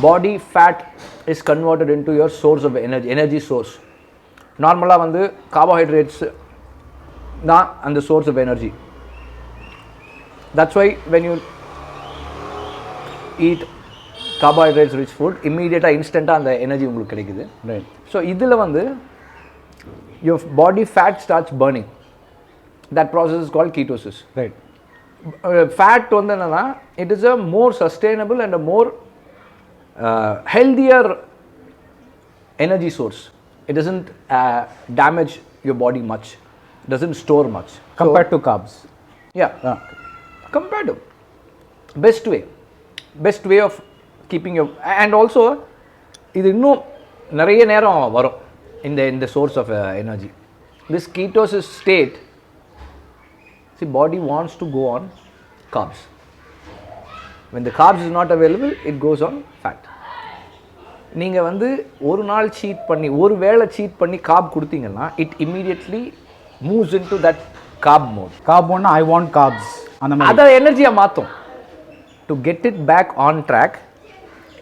body fat is converted into your source of energy source. நார்மலாக வந்து கார்போஹைட்ரேட்ஸ் தான் அந்த source of energy. That's why when you eat carbohydrates rich food இம்மீடியட்டாக இன்ஸ்டண்ட்டாக அந்த energy உங்களுக்கு கிடைக்குது. Right. So இதில் வந்து your body fat starts burning. That process is called ketosis. Right. Fat வந்து என்னென்னா it is a more sustainable and a more healthier energy source. It doesn't damage your body much. It doesn't store much. Compared to carbs. Yeah. Compared to. Best way of keeping your... And also, இது இன்னும் நிறைய நேரம் வரும் இந்த source of energy. This ketosis state, see, body wants to go on carbs. When the carbs is not available, it goes on fat. நீங்கள் வந்து ஒரு நாள் சீட் பண்ணி ஒரு வேளை சீட் பண்ணி கார்ப் கொடுத்தீங்கன்னா it immediately moves in to that carb mode. Carb ஒன்று ஐ வாண்ட் கார்ப்ஸ் அந்த மாதிரி அதை எனர்ஜியாக மாற்றும். To get it back on track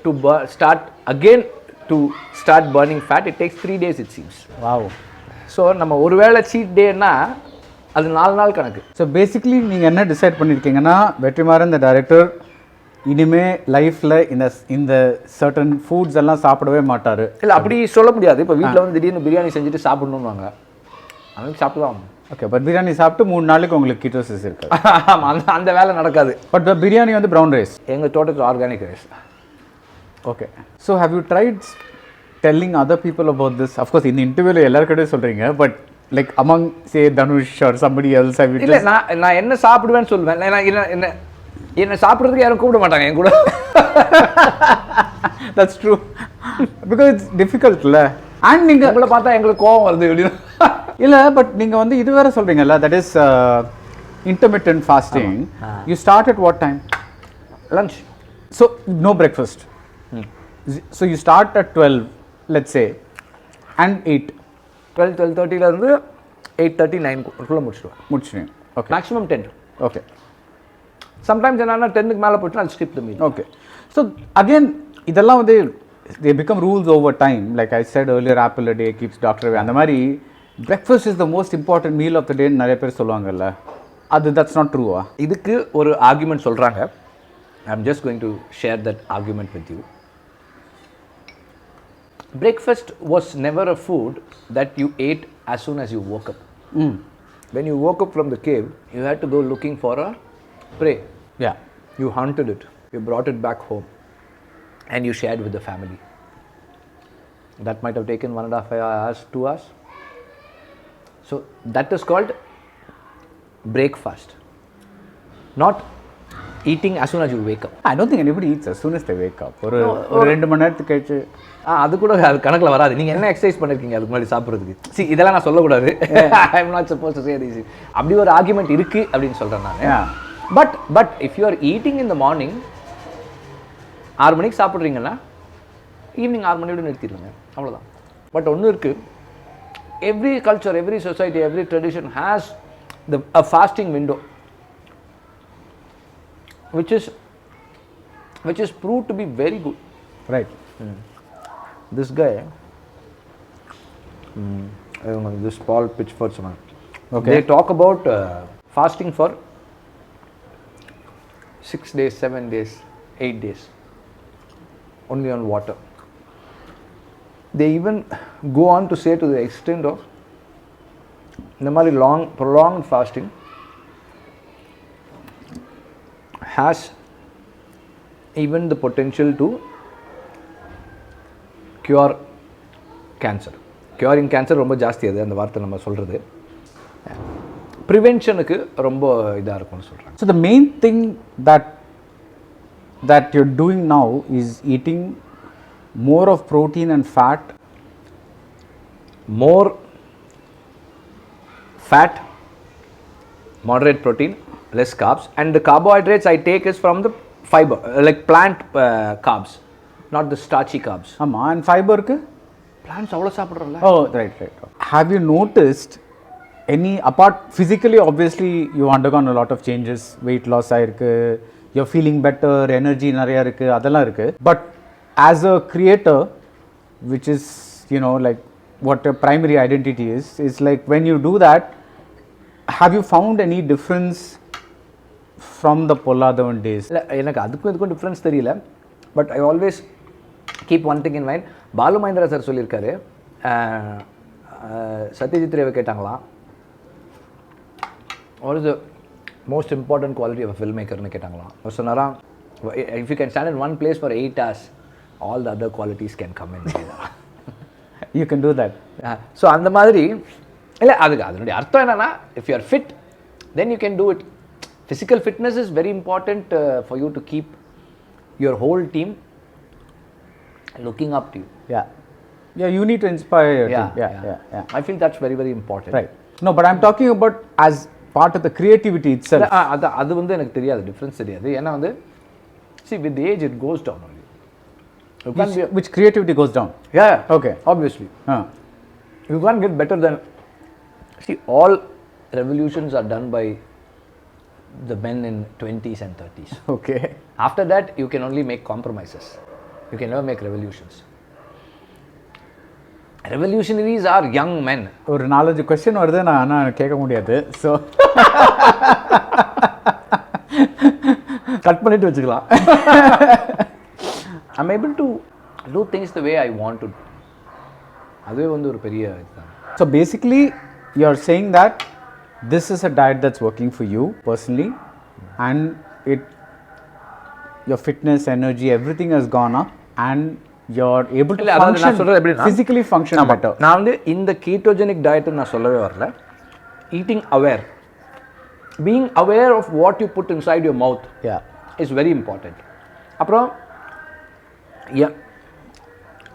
to start again to start burning fat it takes 3 days it seems. Wow. So நம்ம ஒரு வேளை seat டேன்னா அது 4 நாள் கணக்கு. ஸோ பேசிக்லி நீங்கள் என்ன டிசைட் பண்ணியிருக்கீங்கன்னா வெற்றிமாறன் த டைரக்டர் இனிமே லைஃப்பில் இந்த சர்டன் ஃபுட்ஸ் எல்லாம் சாப்பிடவே மாட்டார். இல்லை அப்படி சொல்ல முடியாது. இப்போ வீட்டில் வந்து திடீர்னு பிரியாணி செஞ்சுட்டு சாப்பிடணும்வாங்க, அன்றைக்கி சாப்பிட்டு தான். ஓகே, பட் பிரியாணி சாப்பிட்டு 3 நாளைக்கு உங்களுக்கு கீட்டோசிஸ் இருக்குது. ஆமாம், அந்த வேலை நடக்காது. பட் பிரியாணி வந்து ப்ரௌன் ரைஸ், எங்கள் தோட்டத்தில் organic rice. Okay. So have you tried telling other people about this? Of course இந்த இன்டர்வியூவில் எல்லாருக்கிட்டையும் சொல்கிறீங்க, but like among say Dhanush or somebody else have you? இல்லை, நான் என்ன சாப்பிடுவேன்னு சொல்லுவேன். என்ன சாப்பிட்றதுக்கு யாரும் கூப்பிட மாட்டாங்க என் கூட. தட்ஸ் ட்ரூ, பிகாஸ் இட்ஸ் டிஃபிகல்ட்ல. அண்ட் நீங்கள் உங்களை பார்த்தா எங்களுக்கு கோவம் வருது அப்படின்னு. இல்லை, பட் நீங்கள் வந்து இது வேறு சொல்கிறீங்கல்ல, that is intermittent fasting. You start at what time? Lunch. So no breakfast. So you start at 12, let's say, and 8. 12:30 இருந்து 8:30 9 முடிச்சிடுவேன். Okay. Maximum 10. Okay. Sometimes என்னன்னா 10க்கு மேலே போச்சுன்னா I'll skip the meal. Okay. So again, இதெல்லாம் வந்து they become rules over time. Like I said earlier, apple a day keeps doctor away. அந்த மாதிரி breakfast is the most important meal of the day நிறைய பேர் சொல்லுவாங்கல்ல, அது that's not true. இதுக்கு ஒரு ஆர்குமெண்ட் சொல்கிறாங்க. I'm just going to share that argument with you. Breakfast was never a food that you ate as soon as you woke up. When you woke up from the cave, you had to go looking for a prey. Yeah. You hunted it, you brought it back home, and you shared with the family. That might have taken 1.5 hours, 2 hours. So that is called breakfast, not eating as soon as you wake up. I don't think anybody eats as soon as they wake up. ஒரு 2 மணி நேரத்துக்கு கழிச்சு அது கூட அது கணக்கில் வராது. நீங்கள் என்ன எக்ஸசைஸ் பண்ணியிருக்கீங்க அதுக்கு முன்னாடி சாப்பிட்றதுக்கு? இதெல்லாம் நான் சொல்லக்கூடாது. ஐ am not suppose to say this. அப்படி ஒரு ஆர்குமெண்ட் இருக்குது அப்படின்னு சொல்கிறேன் நான். But if you R eating in the morning, 6 மணிக்கு சாப்பிட்றீங்கன்னா ஈவினிங் 6 மணியோடு நிறுத்திடுங்க, அவ்வளோதான். பட் ஒன்று இருக்குது, every culture, every society, every tradition has a fasting window which is proved to be very good. Right. This guy, I don't know, this Paul Pitchford, okay, they talk about fasting for 6 days, 7 days, 8 days only on water. They even go on to say to the extent of இந்த மாதிரி prolonged fasting has even the potential to cure cancer. Curing cancer ரொம்ப ஜாஸ்தி, அது அந்த வார்த்தை நம்ம சொல்கிறது. ப்ரிவென்ஷனுக்கு ரொம்ப இதாக இருக்கும்னு சொல்கிறாங்க. So the main thing that you're doing now is eating more of protein and fat. More fat, moderate protein, less carbs, and the carbohydrates I take is from the fiber, like plant carbs, not the starchy carbs. ஆமாம். And ஃபைபருக்கு Plants அவ்வளோ சாப்பிட்றோம்ல. Oh, right. Have you noticed any, apart physically, obviously you undergone a lot of changes, weight loss ஆயிருக்கு, you're feeling better, energy நிறையா இருக்குது, அதெல்லாம் இருக்குது. But as a creator, which is, you know, like what a primary identity is like when you do that, have you found any difference from the Polladavan days? இல்லை எனக்கு அதுக்கும் இதுக்கும் difference தெரியல. But I always keep one thing in mind. Balu Mahendra sir சொல்லியிருக்காரு, சத்யஜித் ரேவை கேட்டாங்களாம், what is the most important quality of film மேக்கர்னு கேட்டாங்களாம். அவர் சொன்னாராம், if you can stand in one place for 8 hours, all the other qualities can come in. You can do that. So அந்த மாதிரி இல்லை, அதுக்கு அதனுடைய அர்த்தம் என்னென்னா, if you are fit then you can do it. Physical fitness is very important for you to keep your whole team looking up to you. Yeah, you need to inspire your team. Yeah. I feel that's very, very important. Right. No, but I'm talking about as part of the creativity itself. அது வந்து எனக்கு தெரியாது, difference தெரியாது. ஏன்னா வந்து see with age it goes down only. Which creativity goes down? Yeah. Okay. Obviously. You can't get better than, see, all revolutions are done by the men in 20s and 30s. Okay. After that you can only make compromises. You can never make revolutions. Revolutionaries are young men. ஒரு 4-5 question வருது, நான் கேட்க முடியாது. So cut பண்ணிட்டு வச்சுக்கலாம். I'm able to do things the way I want to. அதுவே வந்து ஒரு பெரிய இதுதான். So basically you are saying that this is a diet that's working for you personally, and your fitness, energy, everything has gone up, and you're able to function, physically function better. நான் வந்து இந்த ketogenic diet நான் சொல்லவே வரல. Eating aware, being aware of what you put inside your mouth is very important. அப்புறம்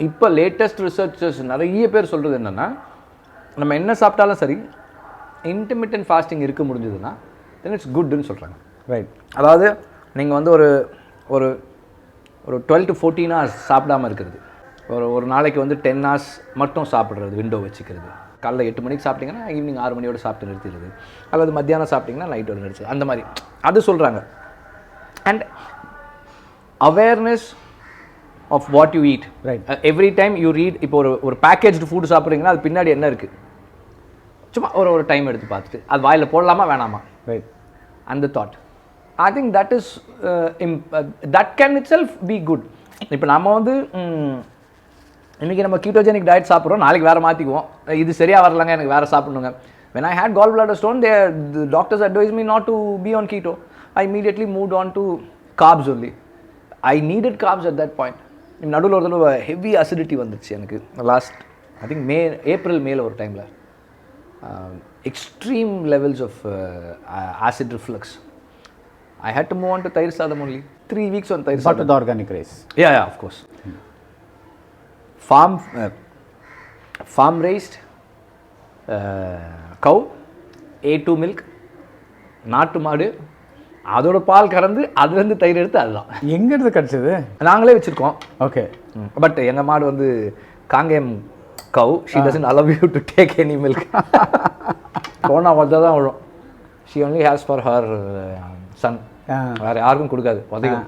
இப்போ latest researchers நிறைய பேர் சொல்கிறது என்னென்னா, நம்ம என்ன சாப்பிட்டாலும் சரி இன்டர்மிட்டன்ட் ஃபாஸ்டிங் இருக்க முடிஞ்சதுன்னா தென் இட்ஸ் குட்னு சொல்கிறாங்க. ரைட். அதாவது நீங்கள் வந்து ஒரு ஒரு ஒரு 12 to 14 hours சாப்பிடாமல் இருக்கிறது, ஒரு நாளைக்கு வந்து 10 hours மட்டும் சாப்பிட்றது, விண்டோ வச்சுக்கிறது. காலைல 8 மணிக்கு சாப்பிட்டிங்கன்னா ஈவினிங் 6 மணியோடு சாப்பிட்டு நிறுத்திடுது, அல்லது மத்தியானம் சாப்பிட்டிங்கன்னா நைட்டோடு நிறுத்துது, அந்த மாதிரி அது சொல்கிறாங்க. And awareness of what you eat. Right. Every time you read. இப்போ ஒரு பேக்கேஜ்டு ஃபுட் சாப்பிட்றீங்கன்னா அது பின்னாடி என்ன இருக்குது, சும்மா ஒரு டைம் எடுத்து பார்த்துட்டு அது வாயில் போடலாமா வேணாமா. ரைட். அந்த thought, I think that is that can itself be good. இப்போ நம்ம வந்து இன்றைக்கி நம்ம கீட்டோஜெனிக் டயட் சாப்பிட்றோம், நாளைக்கு வேறு மாற்றிக்குவோம், இது சரியாக வரலங்க எனக்கு வேறு சாப்பிட்ணுங்க. when I had gallbladder stone, the doctors advised me not to be on keto. I immediately moved on to carbs only. I needed carbs at that point. நடுவில் ஒரு தடவை ஹெவி அசிடிட்டி வந்துச்சு எனக்கு லாஸ்ட், ஐ திங்க் ஏப்ரல் ஒரு டைமில் extreme levels of acid reflux. I had to move on to Tair Sadam only. 3 weeks on Tair Sadam. But with organic rice. Yeah, of course. Farm raised cow, A2 milk, நாட்டு மாடு, அதோட பால் கறந்து அதுலேருந்து தயிர் எடுத்து அதுதான். எங்கேருந்து கிடச்சிது? நாங்களே வச்சுருக்கோம். ஓகே. பட் எங்கள் மாடு வந்து Kangeyam cow, she doesn't allow you to take any milk. போனால் வந்தால் தான் விழும். She only has for her son. வேறு யாருக்கும் கொடுக்காது, உதவும்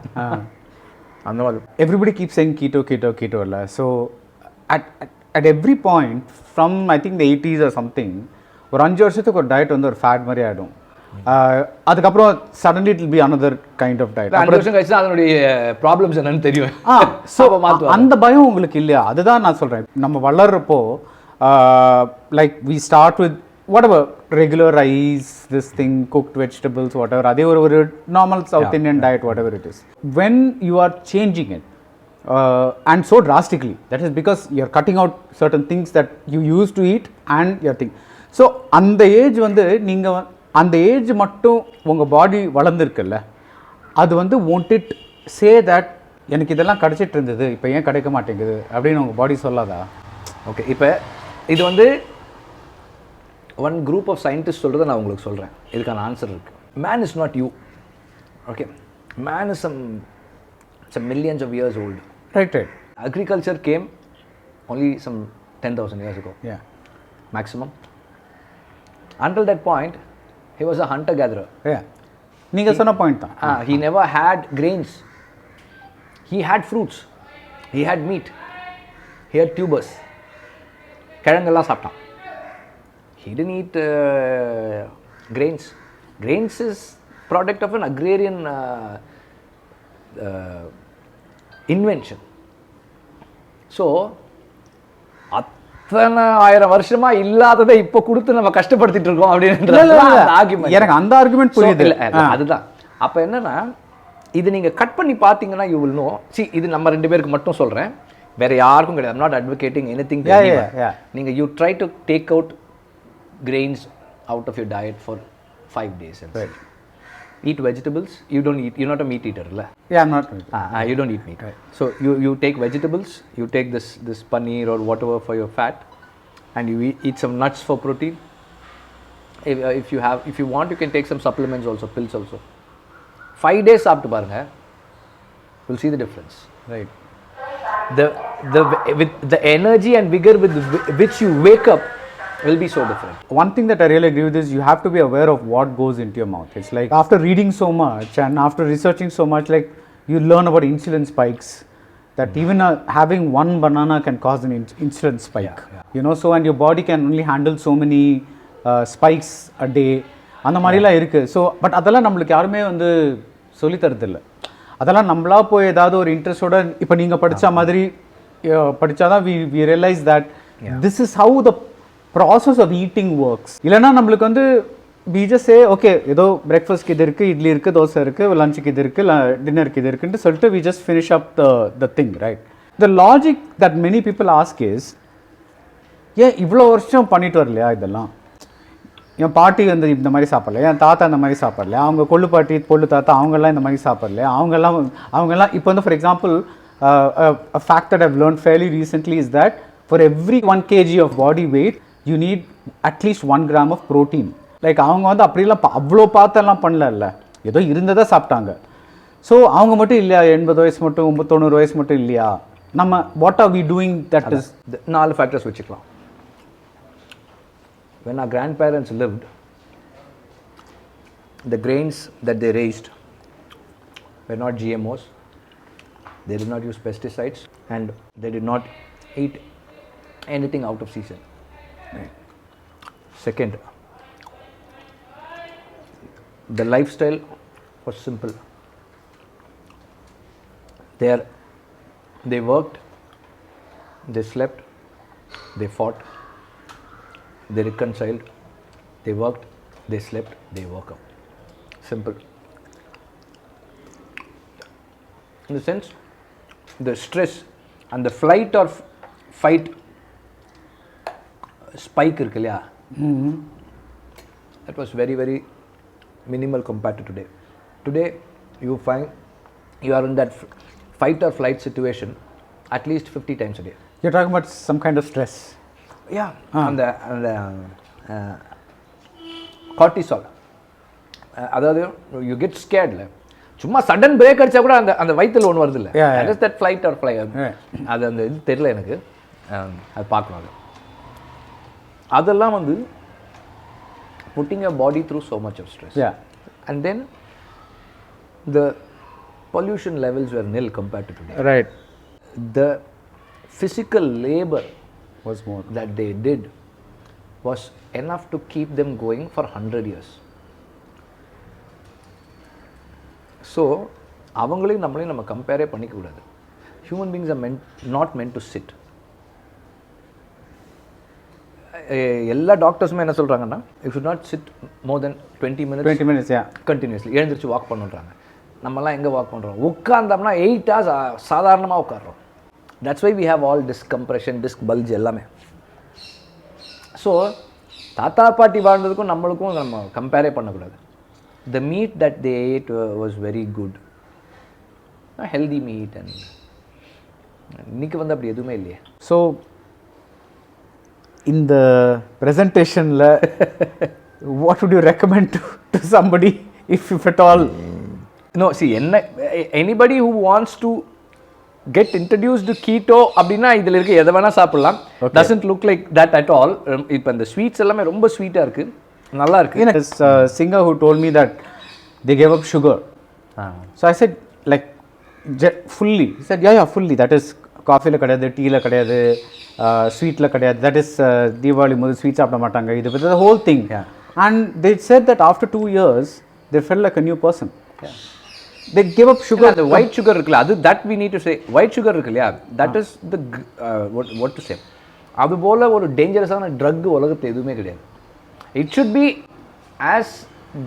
அந்த மாதிரி. Everybody keeps saying keto இல்லை. So at every point from I think the 80s or something, ஒரு 5 வருஷத்துக்கு ஒரு டயட் வந்து ஒரு ஃபேட் மாதிரி ஆகிடும். அதுக்கப்புறம் suddenly it will be another kind of diet. 5 வருஷம் கழிச்சு அதனுடைய ப்ராப்ளம்ஸ் என்னன்னு தெரியும். ஸோ அந்த பயம் உங்களுக்கு இல்லையா? அதுதான் நான் சொல்கிறேன். நம்ம வளர்றப்போ like we start with whatever regular rice, this thing, cooked vegetables, whatever, adhe ஒரு normal South Indian diet, whatever it is. When you are changing it and so drastically, that is because you are cutting out certain things that you used to eat and your thing. So அந்த age வந்து நீங்கள் அந்த age மட்டும் உங்கள் பாடி வளர்ந்துருக்குல்ல, அது வந்து won't it say that எனக்கு இதெல்லாம் கிடைச்சிட்டு இருந்தது இப்போ ஏன் கிடைக்க மாட்டேங்குது அப்படின்னு உங்கள் பாடி சொல்லாதா? ஓகே, இப்போ இது வந்து ஒன் குரூப் ஆஃப் சயின்டிஸ்ட் சொல்கிறத நான் உங்களுக்கு சொல்கிறேன். இதுக்கான ஆன்சர் இருக்குது. Man is not you. Okay, man is some millions of years old. Right. Agriculture came only some 10,000 years ago. Yeah. Maximum. Until that point, he was a hunter-gatherer. Yeah. நீங்கள் சொன்ன point தான். He never had grains. He had fruits. He had meat. He had tubers. கிழங்கெல்லாம் சாப்பிட்டான். He didn't eat grains. Grains is product of an agrarian invention. So அத்தனை 1000 வருஷமா இல்லாததை இப்போ கொடுத்து நம்ம கஷ்டப்படுத்திட்டு இருக்கோம் அப்படின்னு எனக்கு அந்த ஆர்குமெண்ட் புரியுது. அதுதான். அப்போ என்னன்னா இது நீங்கள் கட் பண்ணி பார்த்தீங்கன்னா யூ வில் நோ. இது நம்ம 2 பேருக்கு மட்டும் சொல்கிறேன், வேற யாருக்கும் கிடையாது. I'm not advocating anything. நீங்கள் you try to take out grains out of your diet for 5 days and right. Eat vegetables. You don't eat. You're not a meat eater, la? Yeah, I'm not. You don't eat meat. Right. So you take vegetables. You take this paneer or whatever for your fat, and you eat some nuts for protein. If you want, you can take some supplements also, pills also. 5 days சாப்பிட்டு பாருங்க, you'll see the difference. Right. With the energy and vigor with which you wake up will be so different. One thing that I really agree with is you have to be aware of what goes into your mouth. It's like after reading so much and after researching so much, like you learn about insulin spikes, that even having one banana can cause an insulin spike. You know, so and your body can only handle so many spikes a day. அந்த மாதிரிலாம் இருக்குது. So but அதெல்லாம் நம்மளுக்கு யாருமே வந்து சொல்லி தரதில்லை. அதெல்லாம் நம்மளா போய் ஏதாவது ஒரு இன்ட்ரெஸ்டோட இப்போ நீங்கள் படித்த மாதிரி படித்தாதான் we realise that this is how the process of eating works. இல்லைனா நம்மளுக்கு வந்து we just say okay, ஏதோ பிரேக்ஃபாஸ்ட்க்கு இது இருக்குது, இட்லி இருக்குது, தோசை இருக்குது, லஞ்சுக்கு இது இருக்குது, டின்னருக்கு இது இருக்குன்ட்டு சொல்லிட்டு we just finish up the thing, right? The logic that many people ask is, ஏன் இவ்வளோ வருஷம் பண்ணிட்டு வரலையா இதெல்லாம்? என் பாட்டி வந்து இந்த மாதிரி சாப்பிடல, என் தாத்தா இந்த மாதிரி சாப்பிடல, அவங்க கொள்ளு பாட்டி கொள்ளு தாத்தா அவங்கெல்லாம் இந்த மாதிரி சாப்பிடல, அவங்கெல்லாம் இப்போ வந்து for example a fact that I've learned fairly recently is that for every 1 kg of body weight you need at least 1 gram of protein. Like அவங்க வந்து அப்படிலாம் அவ்வளோ பார்த்தெல்லாம் பண்ணல, ஏதோ இருந்ததை சாப்பிட்டாங்க. ஸோ அவங்க மட்டும் இல்லையா 80 வயசு மட்டும் 90 வயசு மட்டும் இல்லையா? நம்ம what are we doing? That is 4 factors வச்சுக்கலாம். When our grandparents lived, the grains that they raised were not GMOs, they did not use pesticides, and they did not eat anything out of season. Right. Second, the lifestyle was simple. They worked, they slept, they fought, they reconciled, they worked, they slept, they woke up. Simple. In the sense, the stress and the flight or fight spike irukku illaya, that was very very minimal compared to today. Today you find you are in that fight or flight situation at least 50 times a day. You're talking about some kind of stress. Yeah, and cortisol. அதாவது you get ஸ்கேர்ட்ல, சும்மா sudden brake அடிச்சா கூட அந்த வயிற்றில் ஒன்று வருது இல்லை, that is that flight R fly. அது அந்த இது தெரியல எனக்கு, அது பார்க்கணும். அதெல்லாம் வந்து putting your body through so much of stress. Yeah. And then the pollution levels were nil compared to today. Right. The physical labor was more that they did was enough to keep them going for 100 years. So அவங்களையும் நம்மளையும் நம்ம கம்பேரே பண்ணிக்க கூடாது. Human beings are not meant to sit. எல்லா டாக்டர்ஸுமே என்ன சொல்கிறாங்கன்னா, you should not sit more then 20 minutes continuously. எழுந்திரிச்சு வாக் பண்ணுறாங்க. நம்மலாம் எங்கே வாக் பண்ணுறோம்? உட்காந்தோம்னா 8 hours சாதாரணமாக உட்காடுறோம். That's why we have all disc compression, disc bulge எல்லாமே. ஸோ தாத்தா பாட்டி வாழ்ந்ததுக்கும் நம்மளுக்கும் நம்ம கம்பேரே பண்ணக்கூடாது. The meat that they ate was very good, healthy meat. And இன்னைக்கு வந்து அப்படி எதுவுமே இல்லையே. ஸோ இந்த ப்ரெசன்டேஷனில் what would you recommend to somebody if at all? No, see, anybody who wants to get introduced to keto அப்படின்னா இதில் இருக்க எதை வேணால் சாப்பிடலாம். doesn't look like that at all. இப்போ இந்த ஸ்வீட்ஸ் எல்லாமே ரொம்ப ஸ்வீட்டாக இருக்குது, நல்லா இருக்குது. This singer who told me that they gave up sugar. So I said like fully. He said yeah fully. That is காஃபியில் கிடையாது, டீயில் கிடையாது, ஸ்வீட்டில் கிடையாது, தட் இஸ் தீபாவளி முதல் ஸ்வீட் சாப்பிட மாட்டாங்க, இது பற்றி the whole thing. Yeah. And they said that after 2 years they felt like a new person. They gave up sugar. அந்த ஒயிட் சுகர் இருக்குல்ல, அது that we need to say, white sugar இருக்கு இல்லையா, that is the what to say, அது போல் ஒரு டேஞ்சரஸான drug உலகத்தில் எதுவுமே கிடையாது. It should be as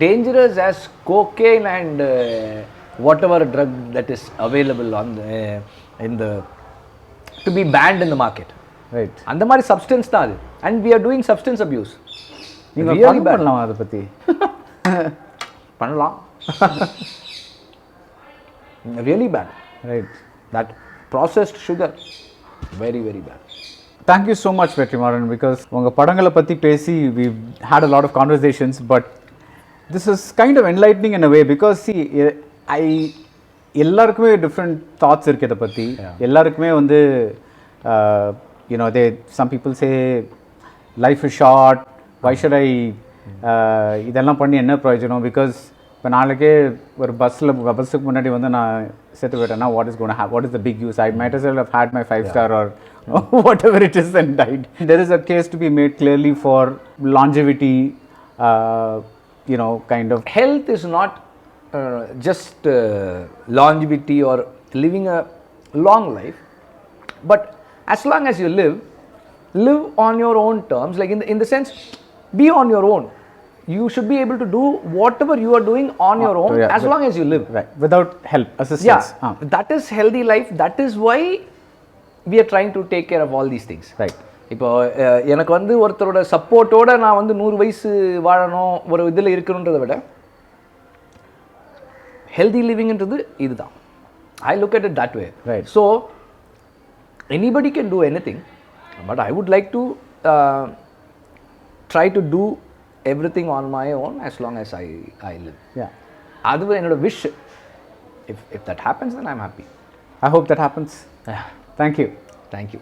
dangerous as cocaine and whatever drug that is available on in the to be banned in the market. Right. அந்த மாதிரி substance தான் அது. And we are doing substance abuse. நீங்கள் பண்ணலாம் அதை பற்றி பண்ணலாம். Really bad. Right. That processed sugar, very, very bad. Thank you so much, Vetrimaran, because உங்கள் படங்களை பற்றி பேசி we've had a lot of conversations, but this is kind of enlightening in a way, because see, எல்லாருக்குமே different thoughts இருக்கு இதை பற்றி. எல்லாருக்குமே வந்து you know, some people say life is short, why should I இதெல்லாம் பண்ணி என்ன பிரயோஜனம், பிகாஸ் இப்போ நாளைக்கே ஒரு பஸ்ஸுக்கு முன்னாடி வந்து நான் செத்து போயிட்டேன்னா what is gone what is the big use, I might as well have had my 5-star or whatever it is and died. There is a case to be made clearly for longevity, you know, kind of. Health is not just longevity or living a long life, but as long as you live on your own terms, like in the sense, be on your own. You should be able to do whatever you are doing on your own, as long as you live. Right, without help, assistance. Yeah, that is healthy life. That is why we are trying to take care of all these things. Right. இப்போ எனக்கு வந்து ஒருத்தரோட சப்போர்ட்டோட நான் வந்து 100 வயசு வாழணும், ஒரு இதில் இருக்கணுன்றதை விட ஹெல்தி லிவிங்ன்றது இதுதான். I look at it that way. Right. So anybody can do anything, but I would like to try to do everything on my own as long as I live. Yeah. அது என்னோட wish. If that happens, then I'm happy. I hope that happens. Yeah. Thank you. Thank you.